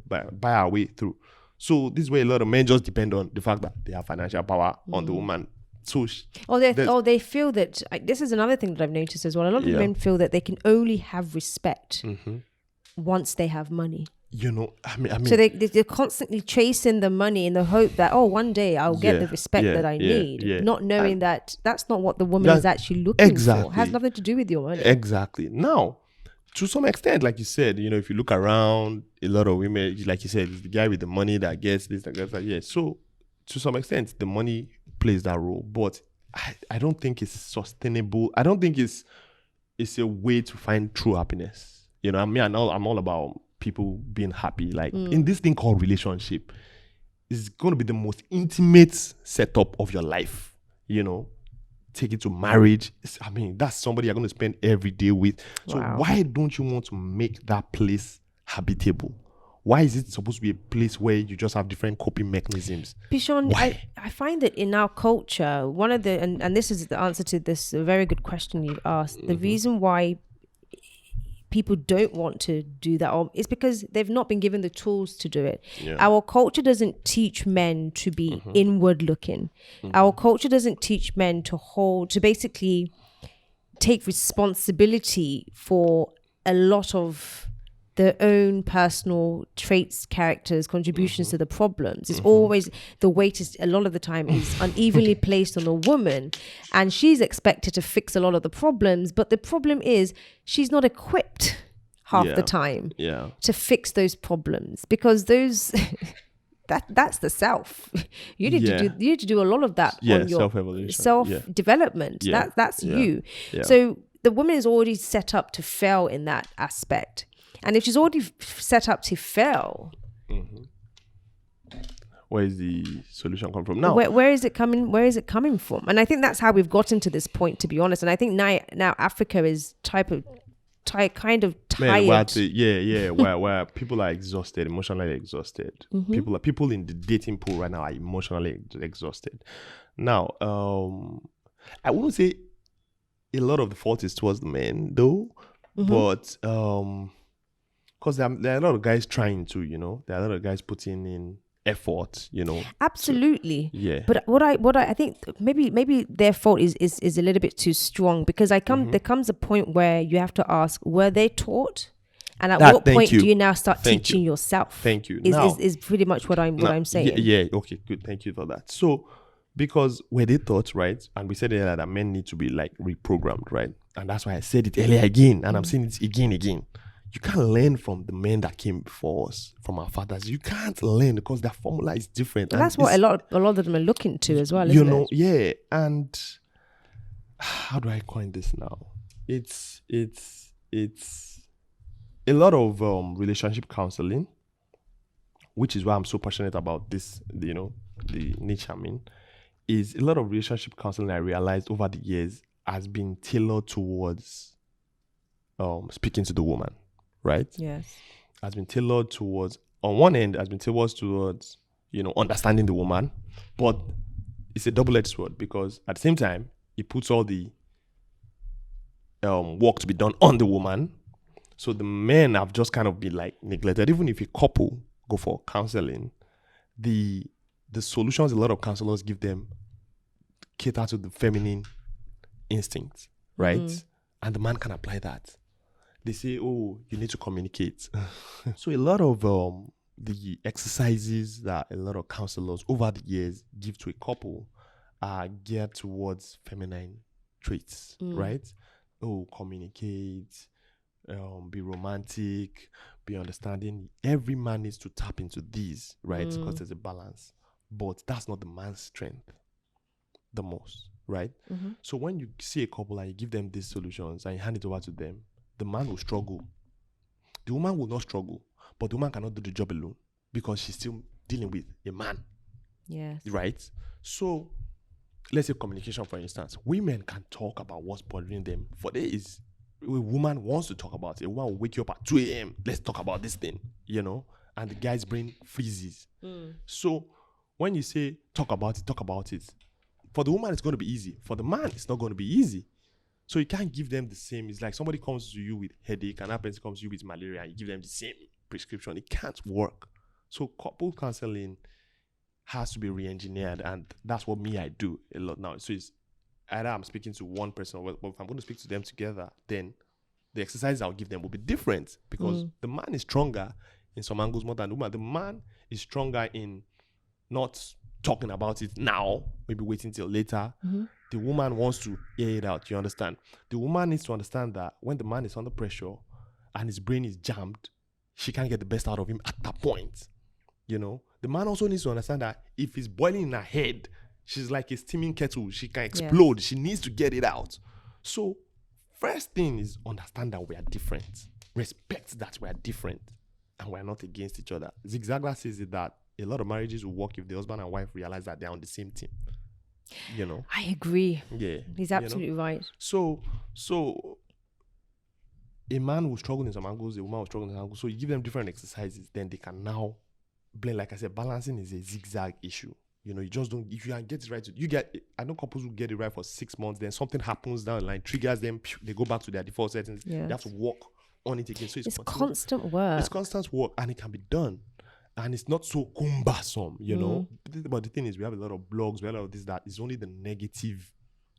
buy our way through. So this way a lot of men just depend on the fact that they have financial power on the woman. So they feel that, this is another thing that I've noticed as well. A lot of men feel that they can only have respect once they have money. I mean, so they're constantly chasing the money in the hope that, one day I'll get the respect that I need, not knowing that that's not what the woman is actually looking for. It has nothing to do with your money. Exactly. Now, to some extent, like you said, if you look around, a lot of women, like you said, it's the guy with the money that gets this, that gets that. Yeah. So to some extent, the money plays that role, but I don't think it's sustainable. I don't think it's a way to find true happiness. I'm all about people being happy. Like in this thing called relationship, it's going to be the most intimate setup of your life. Take it to marriage. That's somebody you're going to spend every day with. So why don't you want to make that place habitable? Why is it supposed to be a place where you just have different coping mechanisms? Peshaun, I find that in our culture, one of the, and this is the answer to this very good question you've asked, the reason why people don't want to do that is because they've not been given the tools to do it. Our culture doesn't teach men to be inward looking. Our culture doesn't teach men to basically take responsibility for a lot of their own personal traits, characters, contributions to the problems. It's always, the weight is, a lot of the time, is unevenly placed on a woman, and she's expected to fix a lot of the problems. But the problem is she's not equipped half the time to fix those problems, because those that's the self. You need to do a lot of that on your self-development. That's you. So the woman is already set up to fail in that aspect. And if she's already set up to fail, where is the solution come from now? Where is it coming? Where is it coming from? And I think that's how we've gotten to this point, to be honest. And I think now Africa is kind of tired. Where people are exhausted, emotionally exhausted. People in the dating pool right now are emotionally exhausted. Now, I won't say a lot of the fault is towards the men though, but because there are a lot of guys trying to, there are a lot of guys putting in effort, Absolutely. Yeah. But what I think maybe their fault is a little bit too strong, because there comes a point where you have to ask, were they taught? And at what point do you now start teaching yourself? Thank you. Is pretty much what I'm saying. Yeah, okay, good. Thank you for that. So, because were they taught, right? And we said earlier that men need to be like reprogrammed, right? And that's why I said it earlier again, and I'm saying it again. You can't learn from the men that came before us, from our fathers. You can't learn because their formula is different. And that's what a lot of them are looking to as well, isn't it? Yeah. And how do I coin this now? It's a lot of relationship counseling, which is why I'm so passionate about this, the niche I'm in, is a lot of relationship counseling I realized over the years has been tailored towards speaking to the woman, right? Yes. Has been tailored towards, on one end, towards, understanding the woman, but it's a double-edged sword, because at the same time, it puts all the work to be done on the woman. So the men have just kind of been like neglected. Even if a couple go for counseling, the solutions a lot of counselors give them cater to the feminine instincts, right? And the man can apply that. They say, oh, you need to communicate. So a lot of the exercises that a lot of counselors over the years give to a couple are geared towards feminine traits, right? Oh, communicate, be romantic, be understanding. Every man needs to tap into these, right? Because there's a balance. But that's not the man's strength the most, right? So when you see a couple and you give them these solutions and you hand it over to them, the man will struggle. The woman will not struggle, but the woman cannot do the job alone because she's still dealing with a man. Yes. Right? So let's say communication, for instance. Women can talk about what's bothering them. For days, a woman wants to talk about it. A woman will wake you up at 2 a.m. Let's talk about this thing, and the guy's brain freezes. So when you say talk about it, for the woman, it's going to be easy. For the man, it's not going to be easy. So you can't give them the same. It's like somebody comes to you with headache and that person comes to you with malaria and you give them the same prescription. It can't work. So couple counseling has to be re-engineered, and that's what I do a lot now. So it's either I'm speaking to one person, or if I'm going to speak to them together, then the exercises I'll give them will be different, because the man is stronger in some angles more than the woman. The man is stronger in not talking about it now, maybe waiting till later. The woman wants to hear it out, you understand? The woman needs to understand that when the man is under pressure and his brain is jammed, she can't get the best out of him at that point. The man also needs to understand that if it's boiling in her head, she's like a steaming kettle. She can explode. Yes. She needs to get it out. So first thing is understand that we are different. Respect that we are different and we're not against each other. Zigzaglar says it that a lot of marriages will work if the husband and wife realize that they're on the same team. I agree. Yeah. He's absolutely right. So a man will struggle in some angles, a woman will struggle in some angles. So you give them different exercises, then they can now blend. Like I said, balancing is a zigzag issue. You just don't, if you can get it right, I know couples who get it right for 6 months, then something happens down the line, triggers them, they go back to their default settings. Yes. They have to work on it again. So it's constant work. It's constant work, and it can be done. And it's not so cumbersome, But the thing is, we have a lot of blogs, we have a lot of this, that. It's only the negative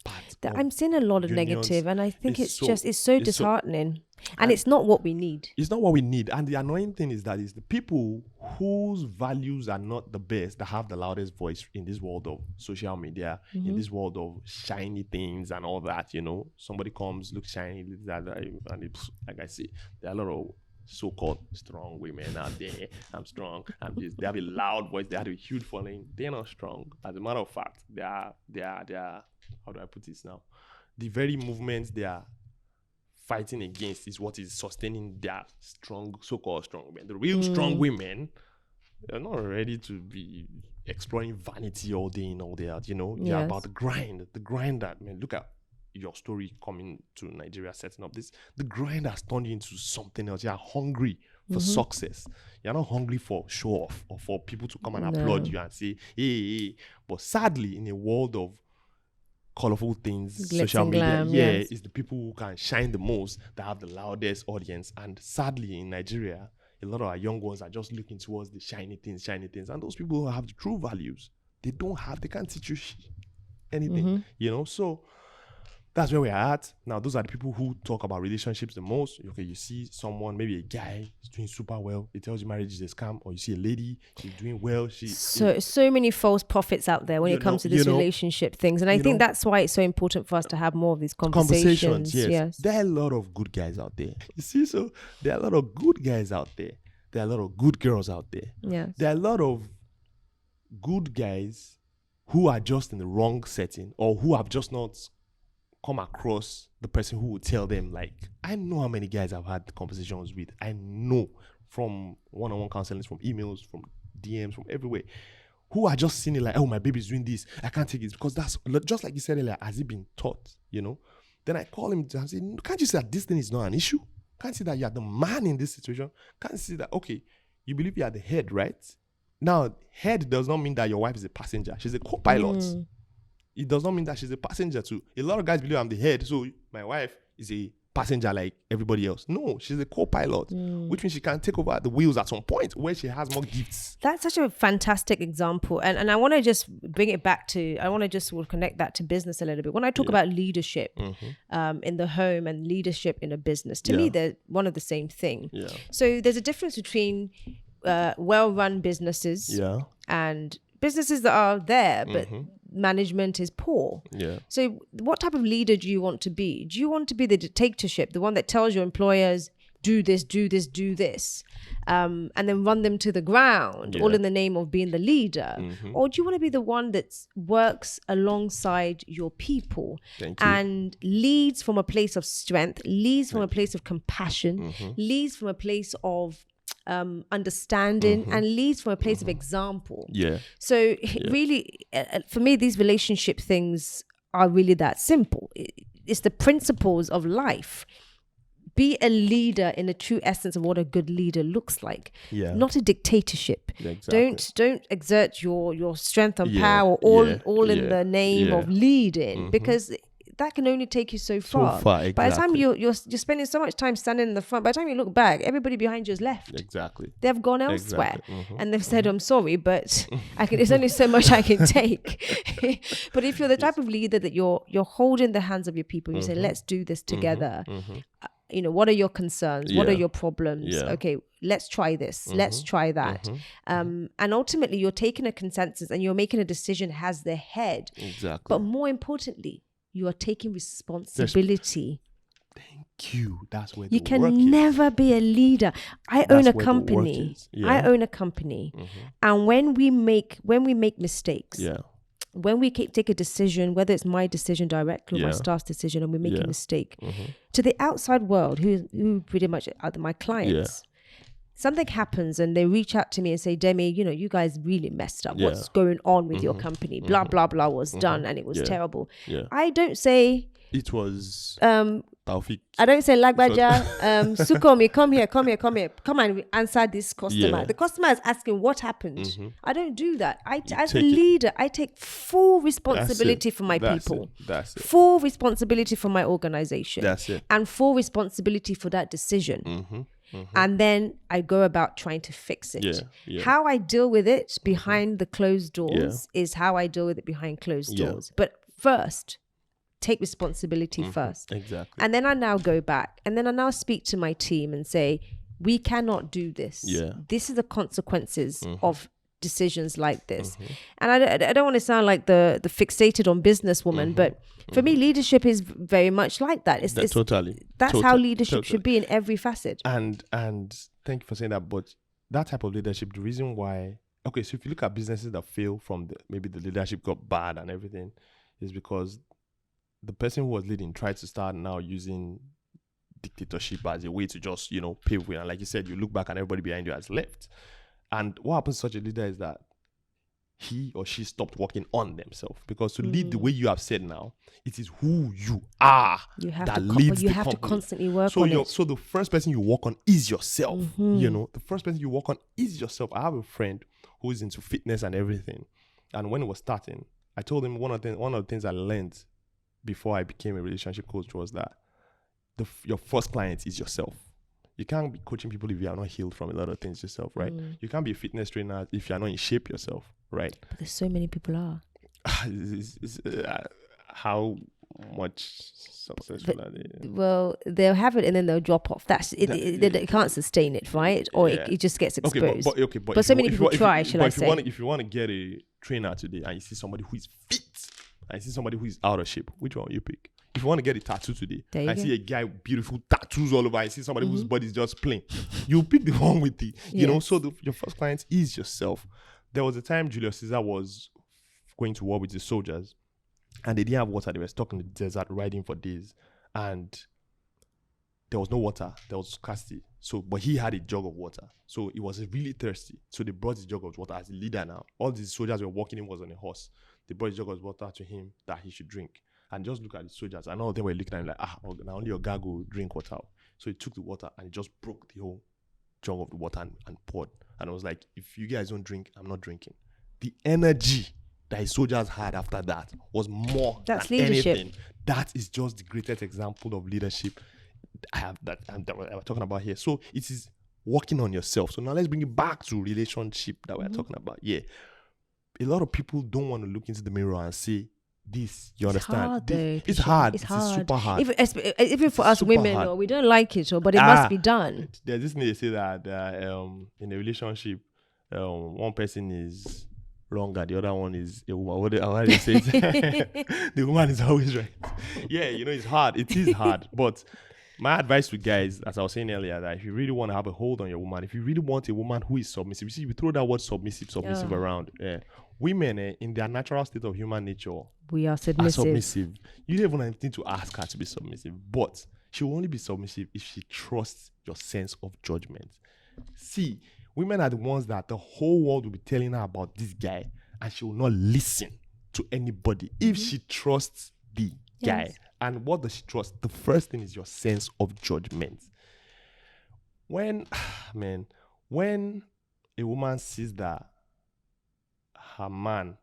part. I'm seeing a lot of negative, and I think it's so disheartening. And it's not what we need. It's not what we need. And the annoying thing is that it's the people whose values are not the best that have the loudest voice in this world of social media, in this world of shiny things and all that, Somebody comes, looks shiny, and it's, like I say, there are a lot of so-called strong women out there. I'm strong. I'm this. They have a loud voice. They have a huge following. They're not strong. As a matter of fact, they are. How do I put this now? The very movements they are fighting against is what is sustaining their strong, so-called strong women. The real strong women, they're not ready to be exploring vanity all day in, all day out. They're about the grind that, man, look at your story coming to Nigeria, setting up this, the grind has turned you into something else. You're hungry for success. You're not hungry for show off or for people to come and applaud you and say, hey. But sadly, in a world of colorful things, Glitz social and media, glam, yes. it's the people who can shine the most that have the loudest audience. And sadly, in Nigeria, a lot of our young ones are just looking towards the shiny things. And those people who have the true values, they can't teach you anything, So that's where we're at. Now, those are the people who talk about relationships the most. Okay, you see someone, maybe a guy, is doing super well. It tells you marriage is a scam. Or you see a lady, she's doing well. So many false prophets out there when it comes to this relationship things. And I think that's why it's so important for us to have more of these conversations. Yes. There are a lot of good guys out there. You see, so there are a lot of good guys out there. There are a lot of good girls out there. Yes. There are a lot of good guys who are just in the wrong setting or who have just not come across the person who would tell them, like, I know how many guys I've had conversations with. I know from one-on-one counseling, from emails, from DMs, from everywhere, who are just seeing it like, oh, my baby's doing this. I can't take it because that's just like you said earlier, has it been taught, Then I call him and say, can't you see that this thing is not an issue? Can't see that you're the man in this situation? Can't see that, okay, you believe you're the head, right? Now, head does not mean that your wife is a passenger. She's a co-pilot. It does not mean that she's a passenger too. A lot of guys believe I'm the head, so my wife is a passenger like everybody else. No, she's a co-pilot, which means she can take over the wheels at some point where she has more gifts. That's such a fantastic example. And I want to just bring it back to, I want to just sort of connect that to business a little bit. When I talk about leadership in the home and leadership in a business, to me, they're one of the same thing. Yeah. So there's a difference between well-run businesses and businesses that are there, but management is poor. Yeah. So what type of leader do you want to be? Do you want to be the dictatorship, the one that tells your employers, do this, and then run them to the ground, all in the name of being the leader? Or do you want to be the one that works alongside your people and leads from a place of strength, leads from a place of compassion, leads from a place of understanding, and leads from a place of example? So really, for me, these relationship things are really that simple. It's the principles of life. Be a leader in the true essence of what a good leader looks like, not a dictatorship. Don't exert your strength and power all in the name of leading, because that can only take you so far. Exactly. By the time you're spending so much time standing in the front, by the time you look back, everybody behind you has left. Exactly. They've gone elsewhere, and they've said, "I'm sorry, but there's only so much I can take." But if you're the type of leader that you're holding the hands of your people, you say, "Let's do this together." What are your concerns? What are your problems? Okay, let's try this. Let's try that. And ultimately, you're taking a consensus and you're making a decision as the head. Exactly. But more importantly, you are taking responsibility. Thank you. That's where you can never be a leader. I own a company. And when we make mistakes, when we take a decision, whether it's my decision directly or my staff's decision, and we make a mistake, to the outside world, who pretty much are my clients, something happens and they reach out to me and say, Demi, you guys really messed up. What's going on with your company? Blah, blah, blah was done and it was terrible. I don't say... It was... Taufik. I don't say, Lagbaja, Sukomi, come here. Come and answer this customer. The customer is asking what happened. I don't do that. As a leader, I take full responsibility for my people. That's it. Full responsibility for my organization. That's it. And full responsibility for that decision. And then I go about trying to fix it. How I deal with it behind the closed doors is how I deal with it behind closed doors. But first, take responsibility first. Exactly. And then I now go back and then I now speak to my team and say, we cannot do this. This is the consequences of decisions like this. And I don't want to sound like the fixated on businesswoman, but for me, leadership is very much like that. That's how leadership should be in every facet. And thank you for saying that. But that type of leadership, the reason why, okay, so if you look at businesses that fail from maybe the leadership got bad and everything, is because the person who was leading tried to start now using dictatorship as a way to just, pave way. And like you said, you look back and everybody behind you has left. And what happens to such a leader is that he or she stopped working on themselves. Because to lead the way you have said now, it is who you are that leads the company. You have to constantly work on it. So the first person you work on is yourself. You know, the first person you work on is yourself. I have a friend who is into fitness and everything. And when it was starting, I told him one of the things I learned before I became a relationship coach was that your first client is yourself. You can't be coaching people if you are not healed from a lot of things yourself, right? You can't be a fitness trainer if you are not in shape yourself, right? But there's so many people are. How much successful are they? Well, they'll have it and then they'll drop off. That's it. They can't sustain it, right? Or it just gets exposed. But so many people try, shall I say? If you want to get a trainer today and you see somebody who is fit and you see somebody who is out of shape, which one will you pick? If you want to get a tattoo today, I see a guy with beautiful tattoos all over. I see somebody whose body is just plain. You pick the one with the, you know. So your first client is yourself. There was a time Julius Caesar was going to war with the soldiers, and they didn't have water. They were stuck in the desert riding for days, and there was no water. There was scarcity. So, but he had a jug of water. So he was really thirsty. So they brought his jug of water as a leader now. All these soldiers were walking. Him was on a horse. They brought his jug of water to him that he should drink. And just look at the soldiers. And all of them were looking at him like, now only your guy go drink water. So he took the water and he just broke the whole jug of the water and poured. And I was like, if you guys don't drink, I'm not drinking. The energy that his soldiers had after that was more than anything. That is just the greatest example of leadership that we're talking about here. So it is working on yourself. So now let's bring it back to relationship that we're talking about. Yeah. A lot of people don't want to look into the mirror and say, this, you understand? It's hard. It's super hard. Even for us women, or we don't like it, but it must be done. There's this thing they say that in a relationship, one person is wrong and the other one is a woman. How do you say it? The woman is always right. Yeah, you know, it's hard. It is hard. But my advice to guys, as I was saying earlier, that if you really want to have a hold on your woman, if you really want a woman who is submissive, you see, we throw that word submissive around. Women, in their natural state of human nature, we are submissive. You don't even need to ask her to be submissive, but she will only be submissive if she trusts your sense of judgment. See, women are the ones that the whole world will be telling her about this guy, and she will not listen to anybody if she trusts the guy. And what does she trust? The first thing is your sense of judgment. When a woman sees that her man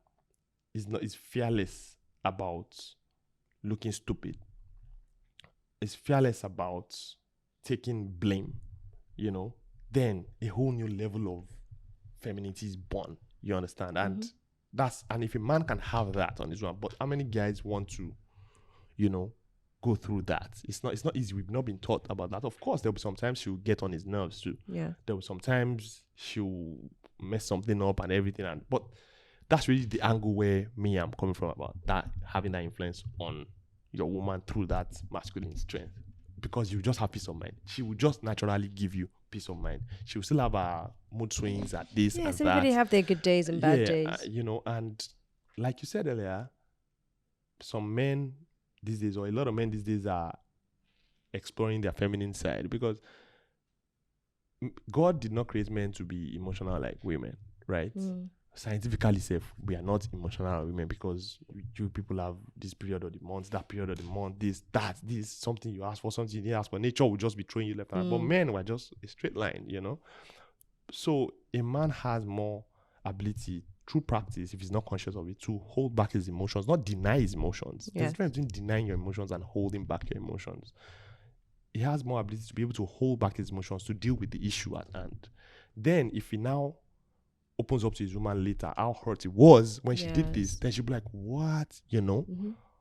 is fearless about looking stupid, is fearless about taking blame, you know, then a whole new level of femininity is born. You understand? And if a man can have that on his own, but how many guys want to, you know, go through that? It's not easy. We've not been taught about that. Of course, there'll be sometimes she'll get on his nerves too. Yeah. There'll be sometimes she'll mess something up and everything. But that's really the angle where I'm coming from about that, having that influence on your woman through that masculine strength. Because you just have peace of mind. She will just naturally give you peace of mind. She will still have her mood swings at this and that. Everybody have their good days and bad days. You know, and like you said earlier, some men these days, or a lot of men these days, are exploring their feminine side, because God did not create men to be emotional like women, right? Scientifically safe, we are not emotional women, because you people have this period of the month, that period of the month, this, something you ask for, something you didn't ask for. Nature will just be throwing you left and right. But men were just a straight line, you know? So a man has more ability through practice, if he's not conscious of it, to hold back his emotions, not deny his emotions. There's a difference between denying your emotions and holding back your emotions. He has more ability to be able to hold back his emotions, to deal with the issue at hand. Then if he now opens up to his woman later how hurt it was when she did this, then she'll be like, what? You know?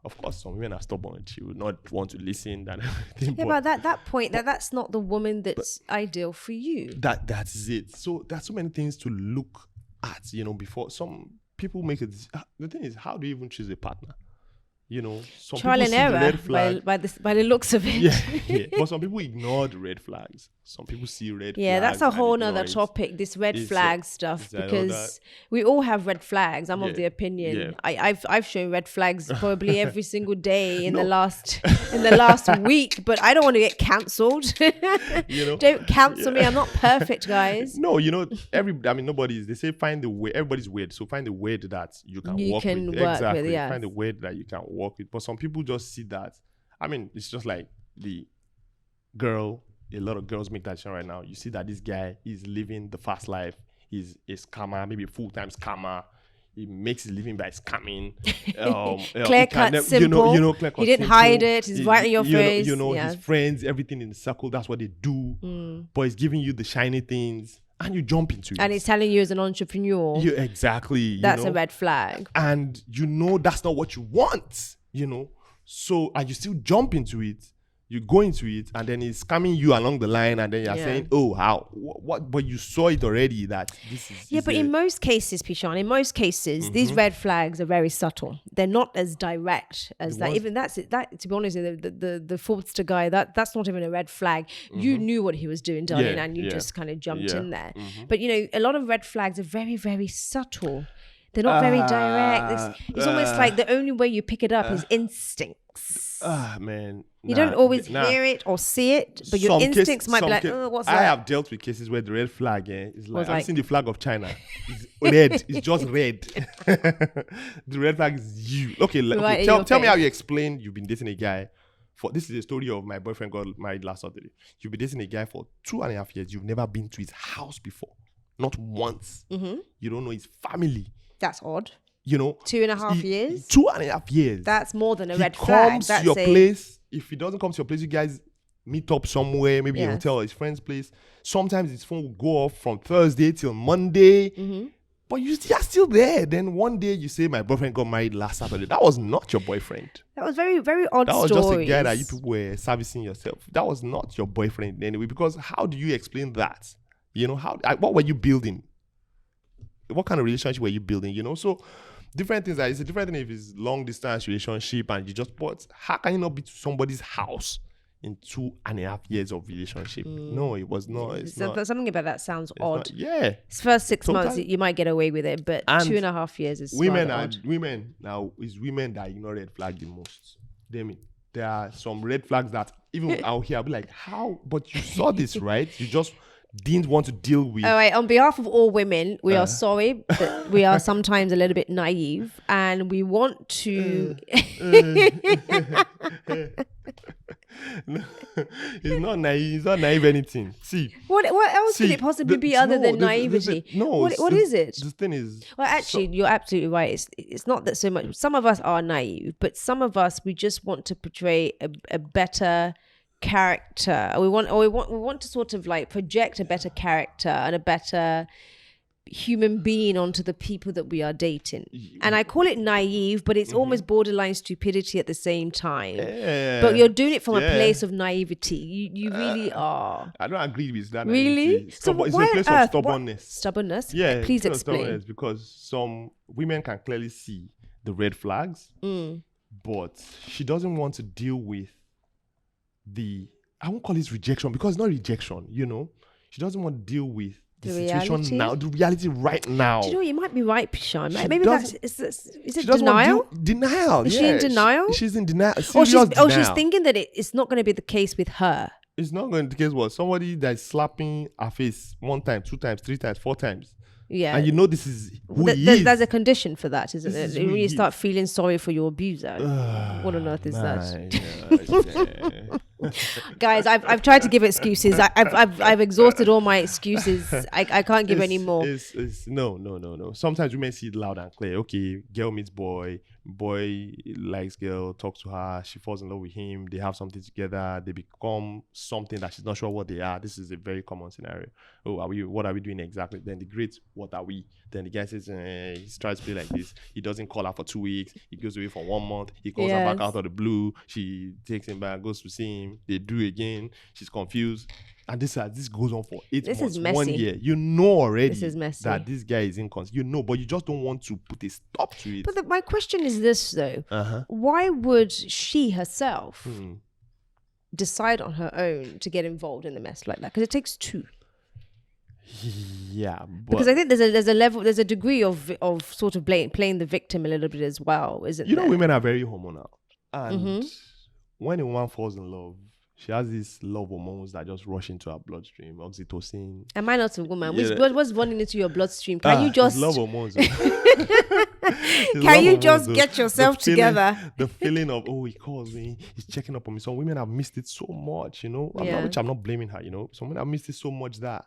Of course, some women are stubborn. She would not want to listen and everything. Yeah, but at that point, that's not the woman that's ideal for you. That's it. So there's so many things to look at, you know, before some people make it. The thing is, how do you even choose a partner? You know, some trial people and see the error red flag. by the looks of it. Yeah. But some people ignore the red flags. Some people see red Yeah, flags. that's a whole and nother ignore it. topic, this red It's flag a- stuff, it's another- because we all have red flags. I'm of Yeah, the opinion. yeah. I've shown red flags probably every single day in No. the last week, but I don't want to get cancelled. You know? Don't cancel me. I'm not perfect, guys. No, you know, nobody's, they say find the way, everybody's weird. So find the word that you can You work can with. work with, Exactly. yes. Find the word that you can work with. But some people just see that. I mean, it's just like the girl, a lot of girls make that decision right now. You see that this guy is living the fast life. He's a scammer, maybe a full-time scammer. He makes his living by scamming. Clear cut, simple. You know, clear cut, He didn't simple. hide it. He's right in your face. You know, Yeah. his friends, everything in the circle, that's what they do. But he's giving you the shiny things and you jump into it. And he's telling you as an entrepreneur, Yeah, exactly. that's you know? a red flag. And you know that's not what you want, you know. So, and you still jump into it. You go into it, and then he's scamming you along the line, and then you're saying, "Oh, how? What? But you saw it already that this is." Yeah, but in most cases, Peshaun, in most cases, these red flags are very subtle. They're not as direct as that. Even that's it. That, to be honest, the fraudster guy, that's not even a red flag. You knew what he was doing, darling, and you just kind of jumped in there. But you know, a lot of red flags are very, very subtle. They're not very direct. It's almost like the only way you pick it up is instincts. Man. You don't always hear it or see it, but your instincts might be like, oh, what's that? I have dealt with cases where the red flag is like, I've like- seen the flag of China. It's red. It's just red. The red flag is you. Okay, Right in tell your me how face. you explain you've been dating a guy for, this is a story of my boyfriend got married last Saturday. You've been dating a guy for 2.5 years. You've never been to his house before. Not once. You don't know his family. That's odd. You know, 2.5 years? 2.5 years. That's more than a He red flag. comes That's to your a place. If he doesn't come to your place, you guys meet up somewhere, maybe a Yes. hotel or his friend's place. Sometimes his phone will go off from Thursday till Monday. But you're still there. Then one day you say, my boyfriend got married last Saturday. That was not your boyfriend. That was very, very odd That was stories. just a guy that you people were servicing yourself. That was not your boyfriend anyway. Because how do you explain that? You know, what were you building? What kind of relationship were you building? You know, so different things. It's a different thing if it's long distance relationship and you just bought. How can you not be to somebody's house in 2.5 years of relationship? No, it was not. It's not. Something about that sounds It's odd. not- yeah. It's first 6 months, Sometimes- you might get away with it, but And 2.5 years is Women rather are odd. women now. It's women that ignore red flag the most. There are some red flags that even out here I'll be like, how? But you saw this, right? You just didn't want to deal with. All right, on behalf of all women, we are sorry that we are sometimes a little bit naive and we want to... No, it's not naive. It's not naive anything. See, What else could see, it possibly be the- other no, than the- naivety? no, What is it? The thing is, Well, actually, you're absolutely right. It's not that so much. Some of us are naive, but some of us, we just want to portray a better character. We want to sort of like project a better character and a better human being onto the people that we are dating. And I call it naive, but it's almost borderline stupidity at the same time. yeah, But you're doing it from a yeah. place of naivety. You really are. I don't agree with that. Really? naivety. So It's why a place on of earth? stubbornness. Stubbornness? Yeah, Please it's a place of explain. stubbornness because some women can clearly see the red flags, but she doesn't want to deal with I won't call it rejection because it's not rejection, you know. She doesn't want to deal with the situation reality? now, the reality right now. Do you know what? You might be right, Peshaun. She Maybe that's doesn't- is it She doesn't want denial? to denial. Is she in denial? She's in denial. Or Serious she's denial. thinking that it's not going to be the case with her. It's not going to be the case. What somebody that's slapping her face 1 time, 2 times, 3 times, 4 times, Yeah. and you know this is who he is. There's a condition for that, isn't This is it? who When he you is. start feeling sorry for your abuser. What on earth is that? Guys, I've tried to give excuses. I've exhausted all my excuses. I can't give any more. No. Sometimes women see it loud and clear. Okay, girl meets boy likes girl, talks to her, she falls in love with him, they have something together, they become something that she's not sure what they are. This is a very common scenario. Oh, what are we doing exactly? Then the great, what are we? Then the guy says, he tries to play like this. He doesn't call her for 2 weeks. He goes away for 1 month. He calls her back Yes. out of the blue. She takes him back, goes to see him. him. They do again. She's confused. And this goes on for 8 months, is messy. 1 year. You know already This is messy. that this guy is inconsistent. You know, but you just don't want to put a stop to it. But my question is this, though. Why would she herself decide on her own to get involved in a mess like that? Because it takes two. Yeah. But Because I think there's a level, there's a degree of sort of playing the victim a little bit as well, isn't you there? know, women are very hormonal. And when a woman falls in love, she has these love hormones that just rush into her bloodstream, oxytocin. Am I not a woman? Yeah. What's running into your bloodstream? Can you just... It's love hormones. Can you just get yourself together? The feeling of, oh, he calls me, he's checking up on me. Some women have missed it so much, you know. I'm not blaming her, you know. Some women have missed it so much that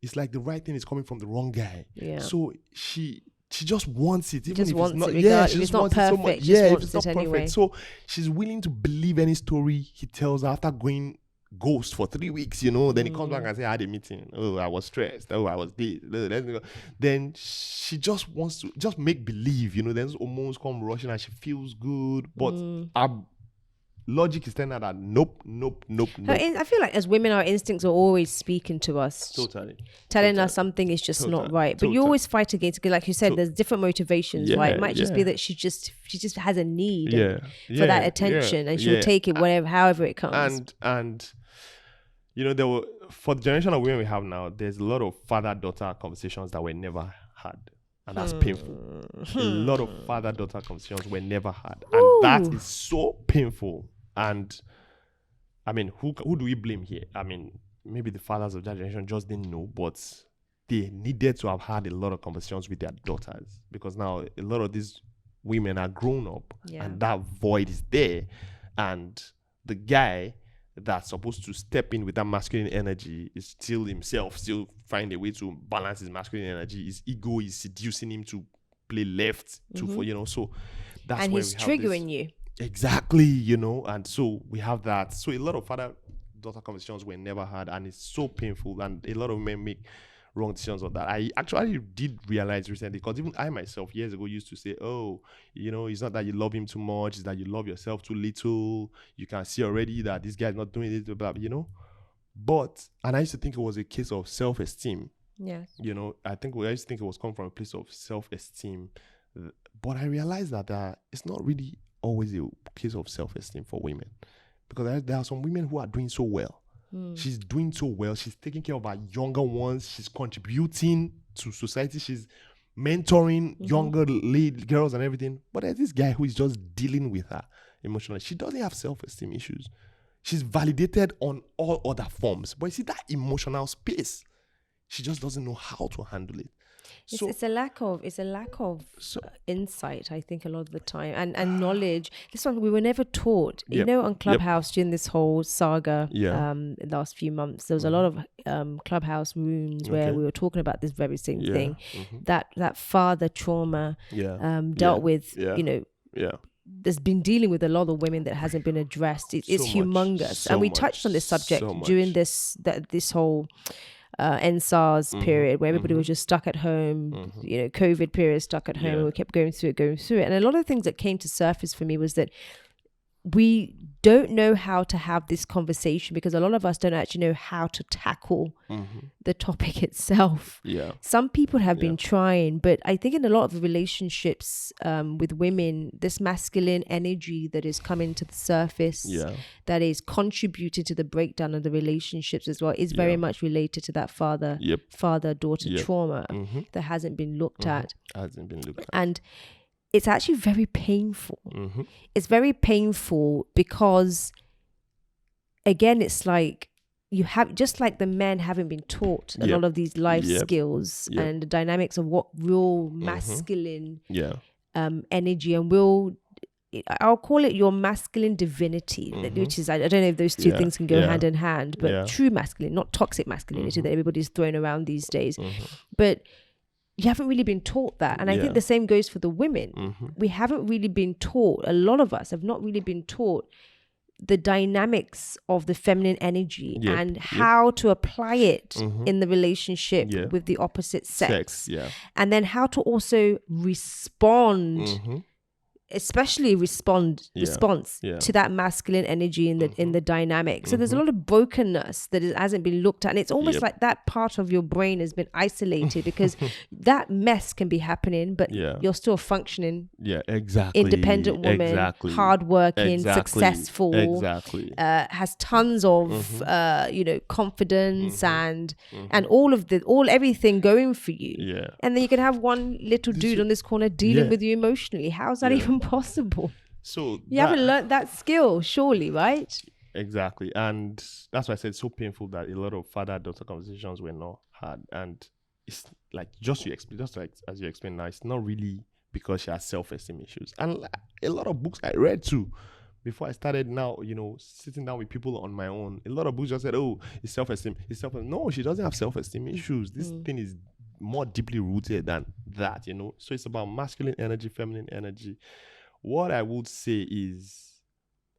it's like the right thing is coming from the wrong guy. Yeah. So she just wants it, even Just if wants it's not. it, Yeah, if she it's just not wants it so perfect, much. she just Yeah, wants if it's it not anyway. perfect. So she's willing to believe any story he tells her after going ghost for 3 weeks, you know. Then he comes back and says, I had a meeting. Oh, I was stressed. Oh, I was this. Then she just wants to just make believe, you know. Then hormones come rushing and she feels good. But our logic is telling her that nope. I feel like as women, our instincts are always speaking to us. Totally. Telling us something is just not right. But you always fight against it. Like you said, there's different motivations, right? It might just be that she just has a need for that attention and she'll take it however it comes. And you know, there were, for the generation of women we have now, there's a lot of father-daughter conversations that were never had. And that's painful. A lot of father-daughter conversations were never had. And that is so painful. And I mean, who do we blame here? I mean, maybe the fathers of that generation just didn't know, but they needed to have had a lot of conversations with their daughters, because now a lot of these women are grown up and that void is there. And the guy that's supposed to step in with that masculine energy is still himself, still find a way to balance his masculine energy. His ego is seducing him to play left for, you know, so that's and where he's we have triggering you. Exactly, you know, and so we have that. So a lot of father-daughter conversations were never had, and it's so painful, and a lot of men make wrong decisions on that. I actually did realize recently, because even I myself years ago used to say, oh, you know, it's not that you love him too much, it's that you love yourself too little. You can see already that this guy's not doing it, blah, blah, you know. And I used to think it was a case of self-esteem. Yes. You know, I used to think it was coming from a place of self-esteem. But I realized that it's not really always a case of self-esteem for women, because there are some women who are doing so well. She's doing so well. She's taking care of her younger ones. She's contributing to society. She's mentoring younger girls and everything. But there's this guy who is just dealing with her emotionally. She doesn't have self-esteem issues. She's validated on all other forms. But you see, that emotional space, she just doesn't know how to handle it. So, it's a lack of insight, I think, a lot of the time, and knowledge. This one we were never taught. You know, on Clubhouse during this whole saga, the last few months, there was a lot of Clubhouse rooms where we were talking about this very same thing, that father trauma dealt with. You know, there's been dealing with a lot of women that hasn't been addressed. It's humongous, and we touched on this subject during this whole NSARS period, where everybody was just stuck at home, you know, COVID period, stuck at home. We kept going through it. And a lot of things that came to surface for me was that we don't know how to have this conversation, because a lot of us don't actually know how to tackle the topic itself. Some people have been trying, but I think in a lot of the relationships with women, this masculine energy that is coming to the surface, that is contributing to the breakdown of the relationships as well, is very much related to that father-daughter trauma that hasn't been looked at. And it's actually very painful. It's very painful because, again, it's like you have, just like the men haven't been taught a lot of these life skills and the dynamics of what real masculine energy and I'll call it your masculine divinity, which is, I don't know if those two things can go hand in hand, but true masculine, not toxic masculinity that everybody's throwing around these days. But you haven't really been taught that. And I think the same goes for the women. We haven't really been taught, a lot of us have not really been taught the dynamics of the feminine energy and how to apply it in the relationship with the opposite sex. And then how to also respond especially response to that masculine energy in the dynamic. So there's a lot of brokenness that hasn't been looked at, and it's almost like that part of your brain has been isolated because that mess can be happening, but you're still functioning independent woman, hardworking, successful, has tons of confidence and everything going for you, and then you can have one little dude on this corner dealing with you emotionally. How's that even possible? So you haven't learned that skill, surely, right? Exactly. And that's why I said it's so painful that a lot of father-daughter conversations were not had. And it's like just like as you explained now, it's not really because she has self-esteem issues. And a lot of books I read too before I started now, sitting down with people on my own, a lot of books just said, oh, it's self-esteem. No, she doesn't have self-esteem issues. This thing is more deeply rooted than that, So it's about masculine energy, feminine energy. What I would say is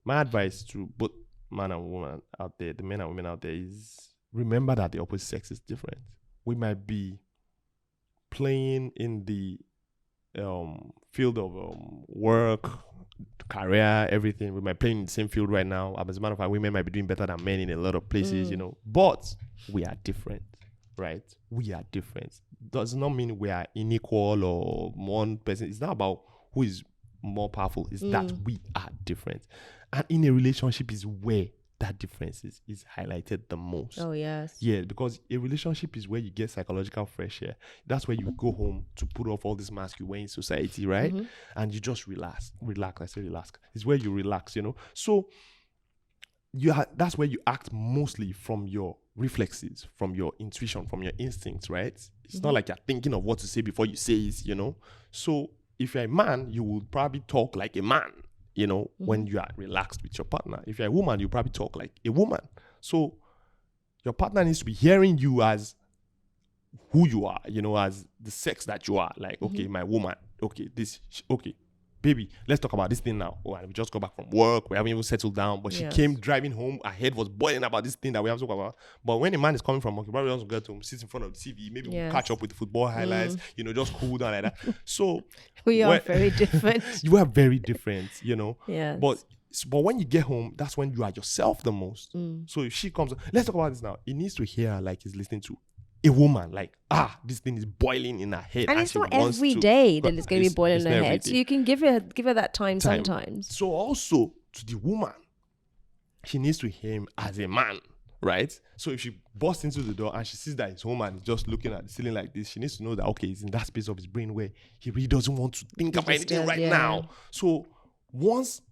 my advice to both man and woman out there, the men and women out there, is remember that the opposite sex is different. We might be playing in the field of work, career, everything. We might play in the same field right now. As a matter of fact, women might be doing better than men in a lot of places, but we are different. Right? We are different. Does not mean we are unequal or one person. It's not about who is more powerful. It's that we are different. And in a relationship is where that difference is highlighted the most. Oh, yes. Yeah, because a relationship is where you get psychological fresh air. That's where you go home to put off all this mask you wear in society, right? And you just relax. I say relax. It's where you relax, So that's where you act mostly from your reflexes, from your intuition, from your instincts, right? It's not like you're thinking of what to say before you say it, So if you're a man, you will probably talk like a man, when you are relaxed with your partner. If you're a woman, you probably talk like a woman. So your partner needs to be hearing you as who you are, as the sex that you are. Like, okay, my woman, okay, baby, let's talk about this thing now. Oh, and we just got back from work. We haven't even settled down. But she came driving home. Her head was boiling about this thing that we have to talk about. But when a man is coming from work, he probably wants to get home, sit in front of the TV, maybe we'll catch up with the football highlights, just cool down like that. So we are very different. You are very different, Yes. But when you get home, that's when you are yourself the most. So if she comes, let's talk about this now. He needs to hear her like he's listening to a woman, like, this thing is boiling in her head. And it's not every day that it's going to be boiling in her head. So you can give her that time sometimes. So also to the woman, she needs to hear him as a man, right? So if she busts into the door and she sees that his home and is just looking at the ceiling like this, she needs to know that, okay, he's in that space of his brain where he really doesn't want to think about anything right now. So once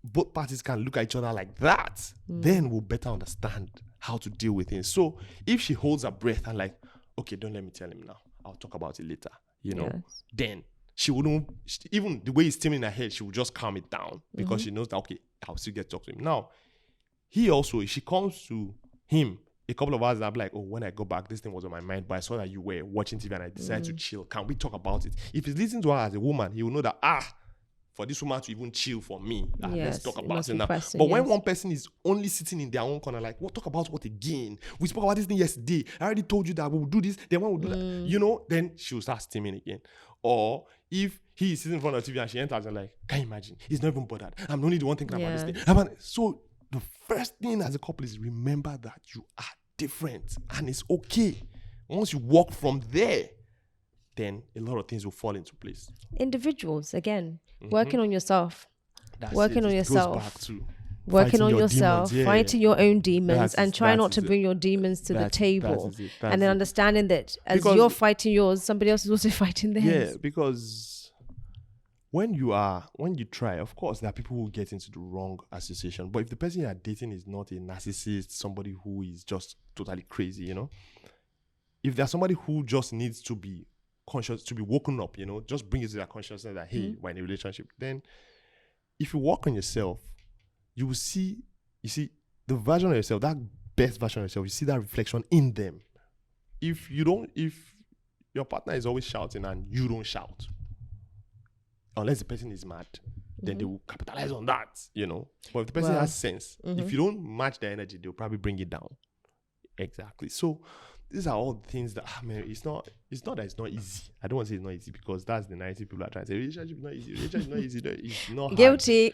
both parties can look at each other like that, then we'll better understand how to deal with it. So if she holds her breath and like, okay, don't let me tell him now, I'll talk about it later, then she wouldn't, even the way he's steaming in her head, she will just calm it down because she knows that, okay, I'll still get to talk to him. Now, he also, if she comes to him a couple of hours, I'm like, oh, when I go back, this thing was on my mind, but I saw that you were watching TV and I decided to chill. Can we talk about it? If he's listening to her as a woman, he will know that, for this woman to even chill for me, let's talk about it now. But when one person is only sitting in their own corner, like, talk about what again? We spoke about this thing yesterday. I already told you that we will do this. Then when we'll do that, then she will start steaming again. Or if he is sitting in front of the TV and she enters and like, can you imagine? He's not even bothered. I'm only the one thinking about this thing. So the first thing as a couple is remember that you are different and it's okay. Once you walk from there, then a lot of things will fall into place. Individuals, again, working on yourself. Working on yourself. Fighting your own demons and try not to bring your demons to the table. And then understanding that as you're fighting yours, somebody else is also fighting theirs. Yeah, because when you try, of course, there are people who get into the wrong association. But if the person you are dating is not a narcissist, somebody who is just totally crazy, if there's somebody who just needs to be conscious, to be woken up, just bring it to that consciousness that, hey, we're in a relationship. Then if you work on yourself, you will see the version of yourself, that best version of yourself, you see that reflection in them. If your partner is always shouting and you don't shout, unless the person is mad, then they will capitalize on that, But if the person has sense, if you don't match their energy, they'll probably bring it down. Exactly. So these are all the things that it's not that it's not easy. I don't want to say it's not easy, because that's the narrative people are trying to say. Relationship is not easy. Relationship is not easy. It's not hard. Guilty.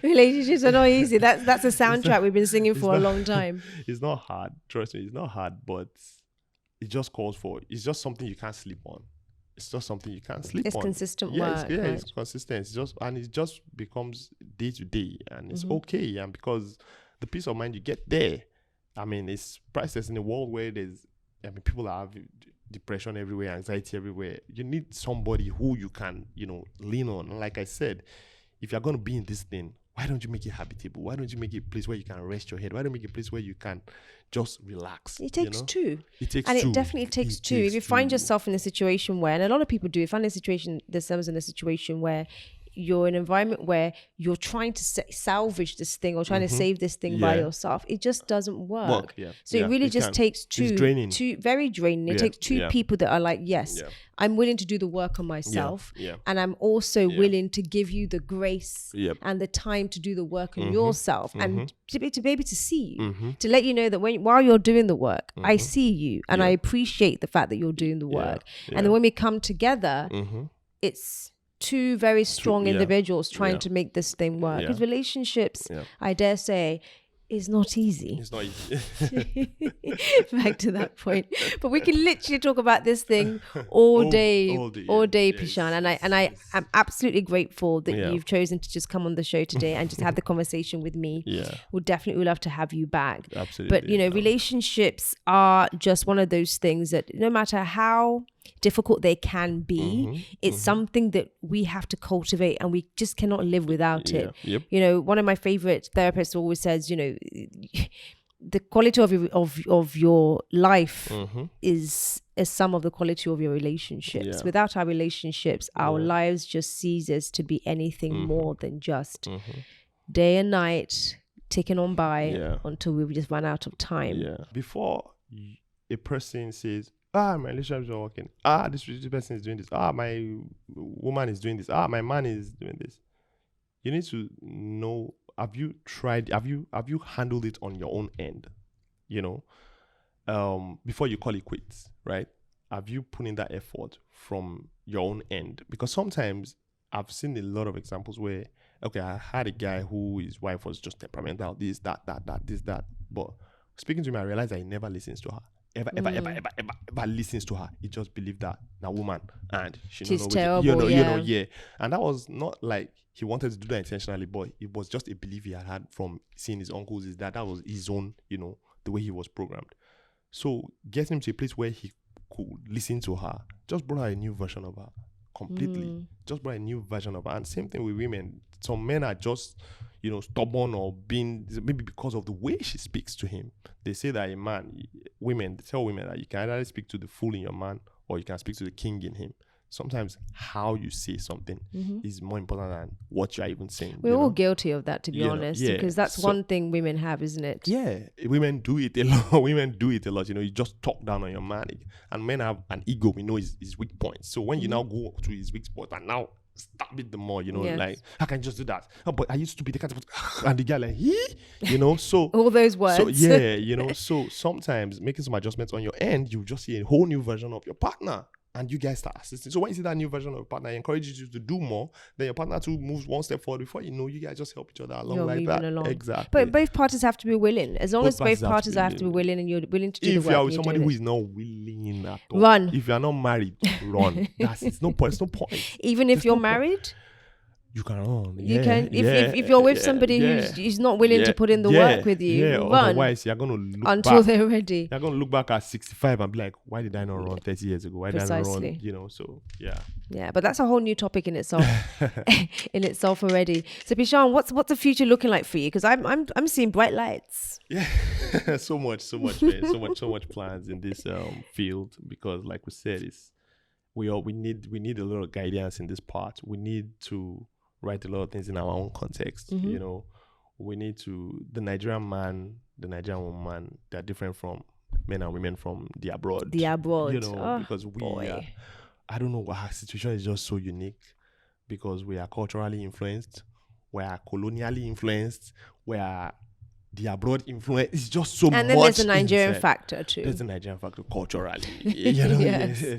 Relationships are not easy. That's a soundtrack we've been singing for a long time. It's not hard. Trust me, it's not hard, but it just calls for. It's just something you can't sleep on. It's just something you can't sleep on. It's consistent work. Right? It's consistent. It just becomes day to day, and it's okay. And because the peace of mind you get there, it's priceless in a world where people have depression everywhere, anxiety everywhere. You need somebody who you can, lean on. And like I said, if you're going to be in this thing, why don't you make it habitable? Why don't you make it a place where you can rest your head? Why don't you make it a place where you can just relax? It takes two. It takes and two. It definitely takes two. If you find yourself in a situation where, and a lot of people do, find themselves in a situation where you're in an environment where you're trying to salvage this thing or trying to save this thing by yourself, it just doesn't work. So it really just takes two, very draining. It takes two people that are like, yes, I'm willing to do the work on myself, and I'm also willing to give you the grace and the time to do the work on yourself, and to be able to see you, to let you know that while you're doing the work, I see you, and I appreciate the fact that you're doing the work. And then when we come together, it's two very strong individuals trying to make this thing work. Because relationships, I dare say, is not easy. It's not easy. Back to that point. But we can literally talk about this thing all day, Peshaun. And I am absolutely grateful that you've chosen to just come on the show today and just have the conversation with me. We'll definitely love to have you back. Absolutely. But relationships are just one of those things that no matter how difficult they can be, it's something that we have to cultivate, and we just cannot live without it. One of my favorite therapists always says, the quality of your life is a sum of the quality of your relationships. Without our relationships, our lives just ceases to be anything more than just day and night ticking on by until we just run out of time. Before a person says, my relationships are working, this person is doing this, my woman is doing this, my man is doing this, you need to know, have you handled it on your own end, before you call it quits, right? Have you put in that effort from your own end? Because sometimes I've seen a lot of examples where, I had a guy who his wife was just temperamental, this, that, but speaking to him, I realized that he never listens to her. Ever listens to her. He just believed that now woman, and she's terrible. And that was not like he wanted to do that intentionally, but it was just a belief he had from seeing his uncles. Is that was his own, the way he was programmed. So getting him to a place where he could listen to her just brought her a new version of her completely. Just brought a new version of her. And same thing with women. Some men are just stubborn, or being, maybe because of the way she speaks to him. They say that they tell women that you can either speak to the fool in your man, or you can speak to the king in him. Sometimes how you say something is more important than what you're even saying. We're all guilty of that, to be honest, because that's one thing women have, isn't it? Yeah, women do it a lot. You just talk down on your man, and men have an ego. We know his weak points. So when you now go to his weak spot and now stab it the more, like, I can just do that. Oh, but are you stupid? And the guy like, so all those words. So so sometimes making some adjustments on your end, you just see a whole new version of your partner, and you guys start assisting. So when you see that new version of your partner, it encourages you to do more. Then your partner too moves one step forward. Before you know, you guys just help each other along like that. Exactly. But both parties have to be willing. As long as both parties have to be willing, and you're willing to do the work. If you are with somebody who is not willing at all, run. If you are not married, run. It's no point. It's no point. Even if you're married, you can run. You can. If you're with somebody who's not willing to put in the work with you, run. Otherwise, you're gonna look until they're ready. You're gonna look back at 65 and be like, why did I not run 30 years ago? Why did I not run? So yeah, but that's a whole new topic in itself. Already. So Peshaun, what's the future looking like for you? Because I'm seeing bright lights. Yeah, so much, man. so much plans in this field, because like we said, we need a lot of guidance in this part. We need to write a lot of things in our own context. We need to, the Nigerian man, the Nigerian woman, they're different from men and women from the abroad. Because I don't know, our situation is just so unique, because we are culturally influenced, we are colonially influenced, we are the abroad influence. It's just so much. And then there's a Nigerian inside. factor too. There's a Nigerian factor culturally. You know? Yes. Yeah.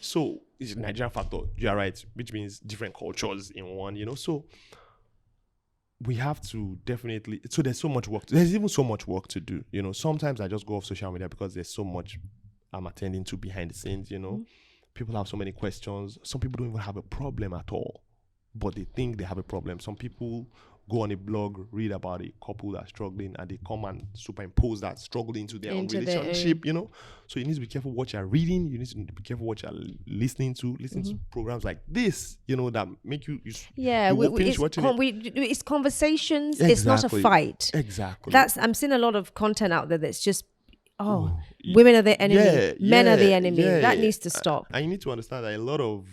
So it's a Nigerian factor. You're right, which means different cultures in one, you know. So we have to definitely, so there's so much work. There's even so much work to do, you know. Sometimes I just go off social media because there's so much I'm attending to behind the scenes, you know. People have so many questions. Some people don't even have a problem at all, but they think they have a problem. Some people go on a blog, read about a couple that's struggling, and they come and superimpose that struggle into their own relationship, you know. So you need to be careful what you're reading. You need to be careful what you're listening to. Listen to programs like this, you know, that make you it's conversations. Exactly. It's not a fight. Exactly. I'm seeing a lot of content out there that's just, women are the enemy, men are the enemy. That needs to stop. And you need to understand that a lot of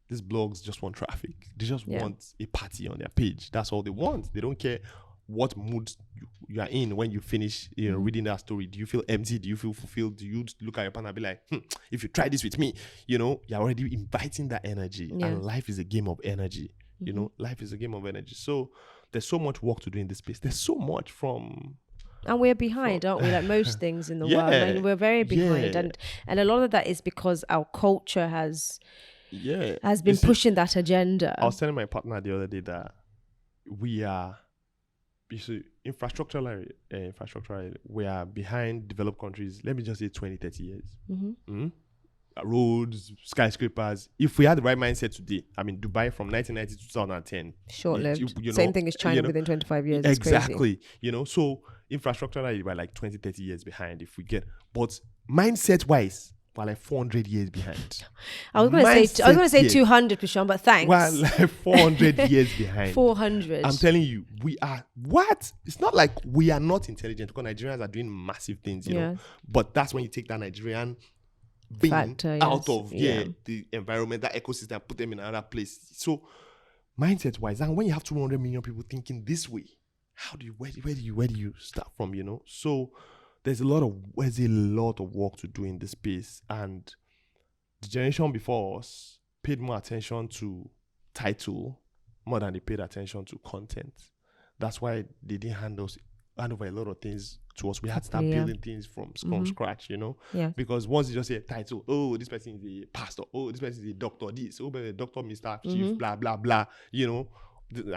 these blogs just want traffic. They just want a party on their page. That's all they want. They don't care what mood you are in when you finish, you know, reading that story. Do you feel empty? Do you feel fulfilled? Do you look at your partner and be like, if you try this with me, you know, you're already inviting that energy. And life is a game of energy. You know, life is a game of energy. So there's so much work to do in this space. There's so much from... And we're behind, aren't we? Like most things in the world. I mean, we're very behind. And a lot of that is because our culture has been pushing that agenda. I was telling my partner the other day that we are, infrastructurally, we are behind developed countries. Let me just say 20, 30 years. Roads, skyscrapers. If we had the right mindset today, I mean, Dubai from 1990 to 2010. Short-lived. You know, same thing as China within 25 years. Exactly. You know, so infrastructurally, we're like 20, 30 years behind if we get. But mindset-wise, we're like 400 years behind. I was going to say 200, Peshaun, but thanks. We're like 400 years behind. 400. I'm telling you, we are, what? It's not like we are not intelligent because Nigerians are doing massive things, you know. But that's when you take that Nigerian being factor, out of the environment, that ecosystem, put them in another place. So mindset-wise, and when you have 200 million people thinking this way, where do you start from, you know? So there's a lot of work to do in this space, and the generation before us paid more attention to title more than they paid attention to content. That's why they didn't hand over a lot of things to us. We had to start building things from scratch, you know? Because once you just say a title, oh, this person is a pastor, oh, this person is a doctor, a doctor, Mr. Chief, blah, blah, blah, you know?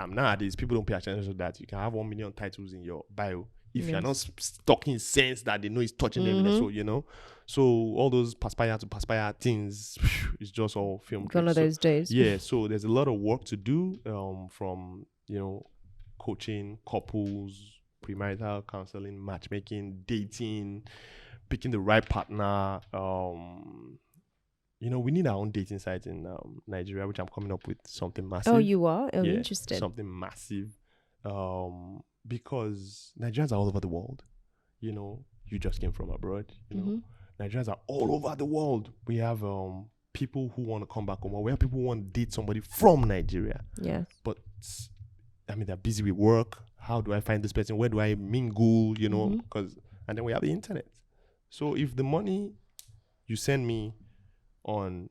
Nowadays, people don't pay attention to that. You can have 1 million titles in your bio if you're not talking sense that they know it's touching them in the soul, you know? So all those perspire to perspire things, it's just all film. One of those days. Yeah, so there's a lot of work to do from, you know, coaching, couples, premarital counseling, matchmaking, dating, picking the right partner. You know, we need our own dating site in Nigeria, which I'm coming up with something massive. Oh, you are? Oh, interesting. Something massive. Because Nigerians are all over the world. You know, you just came from abroad. You know, Nigerians are all over the world. We have people who want to come back home, or we have people who want to date somebody from Nigeria. Yes. But I mean, they're busy with work. How do I find this person? Where do I mingle? You know, and then we have the internet. So if the money you send me on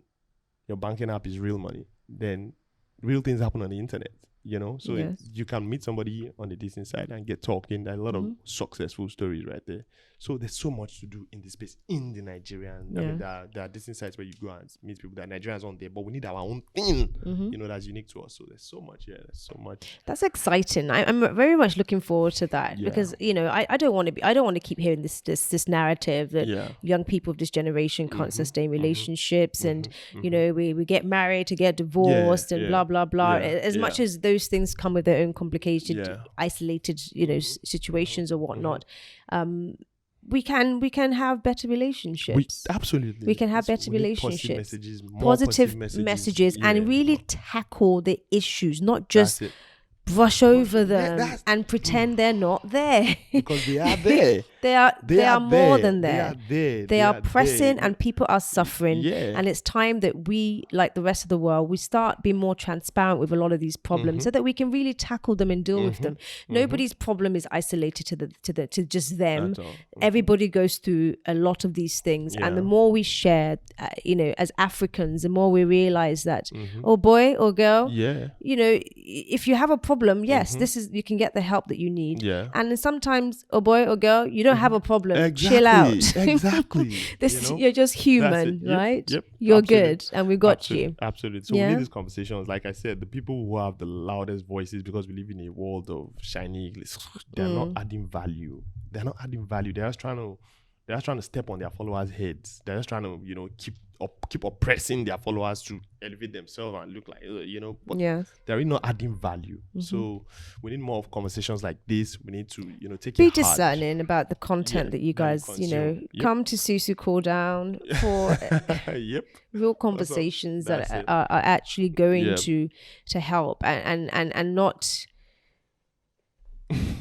your banking app is real money, then real things happen on the internet. You know, so you can meet somebody on the dating side and get talking. There are a lot of successful stories right there. So there's so much to do in this space in the Nigerian. I mean, there are dating sites where you go and meet people that are Nigerians on there, but we need our own thing, you know, that's unique to us. So there's so much. Yeah, there's so much. That's exciting. I'm very much looking forward to that because, you know, I don't want to keep hearing this narrative that young people of this generation can't sustain relationships and, you know, we get married to get divorced and blah, blah, blah. As much as those things come with their own complicated, isolated, you know, situations or whatnot. We can have better relationships. Absolutely. We can have better relationships. Positive messages and really tackle the issues, not just brush over them and pretend they're not there. Because they are there. they are more than there. They are pressing and people are suffering. Yeah. And it's time that we, like the rest of the world, we start being more transparent with a lot of these problems so that we can really tackle them and deal with them. Nobody's problem is isolated to just them. Everybody goes through a lot of these things. And the more we share, you know, as Africans, the more we realize that, oh boy or girl, you know, if you have a problem problem, yes, this is, you can get the help that you need. Yeah. And then sometimes, oh boy or girl, you don't have a problem. Exactly. Chill out. Exactly. You're just human, right? Yep. You're Absolutely. good, and we got you. Absolutely. So we need these conversations. Like I said, the people who have the loudest voices, because we live in a world of shiny English, they're not adding value. They're not adding value. They're just trying to step on their followers' heads. They're just trying to, keep oppressing their followers to elevate themselves and look like, but they're really not adding value. So we need more of conversations like this. We need to, take be it hard. discerning about the content that you guys, come to Susu Cooldown for real conversations that are actually going to help and not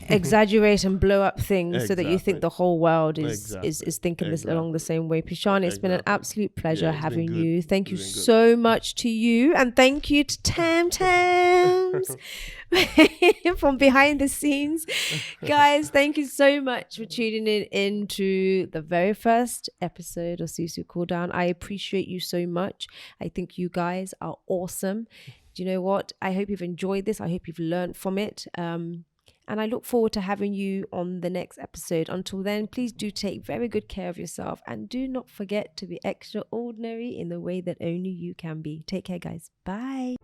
exaggerate and blow up things so that you think the whole world is thinking this along the same way. Peshaun, it's been an absolute pleasure having you. Thank you so much to you, and thank you to Tams from behind the scenes. Guys, thank you so much for tuning in into the very first episode of Susu Cooldown. I appreciate you so much. I think you guys are awesome. Do you know what? I hope you've enjoyed this. I hope you've learned from it. And I look forward to having you on the next episode. Until then, please do take very good care of yourself, and do not forget to be extraordinary in the way that only you can be. Take care, guys. Bye.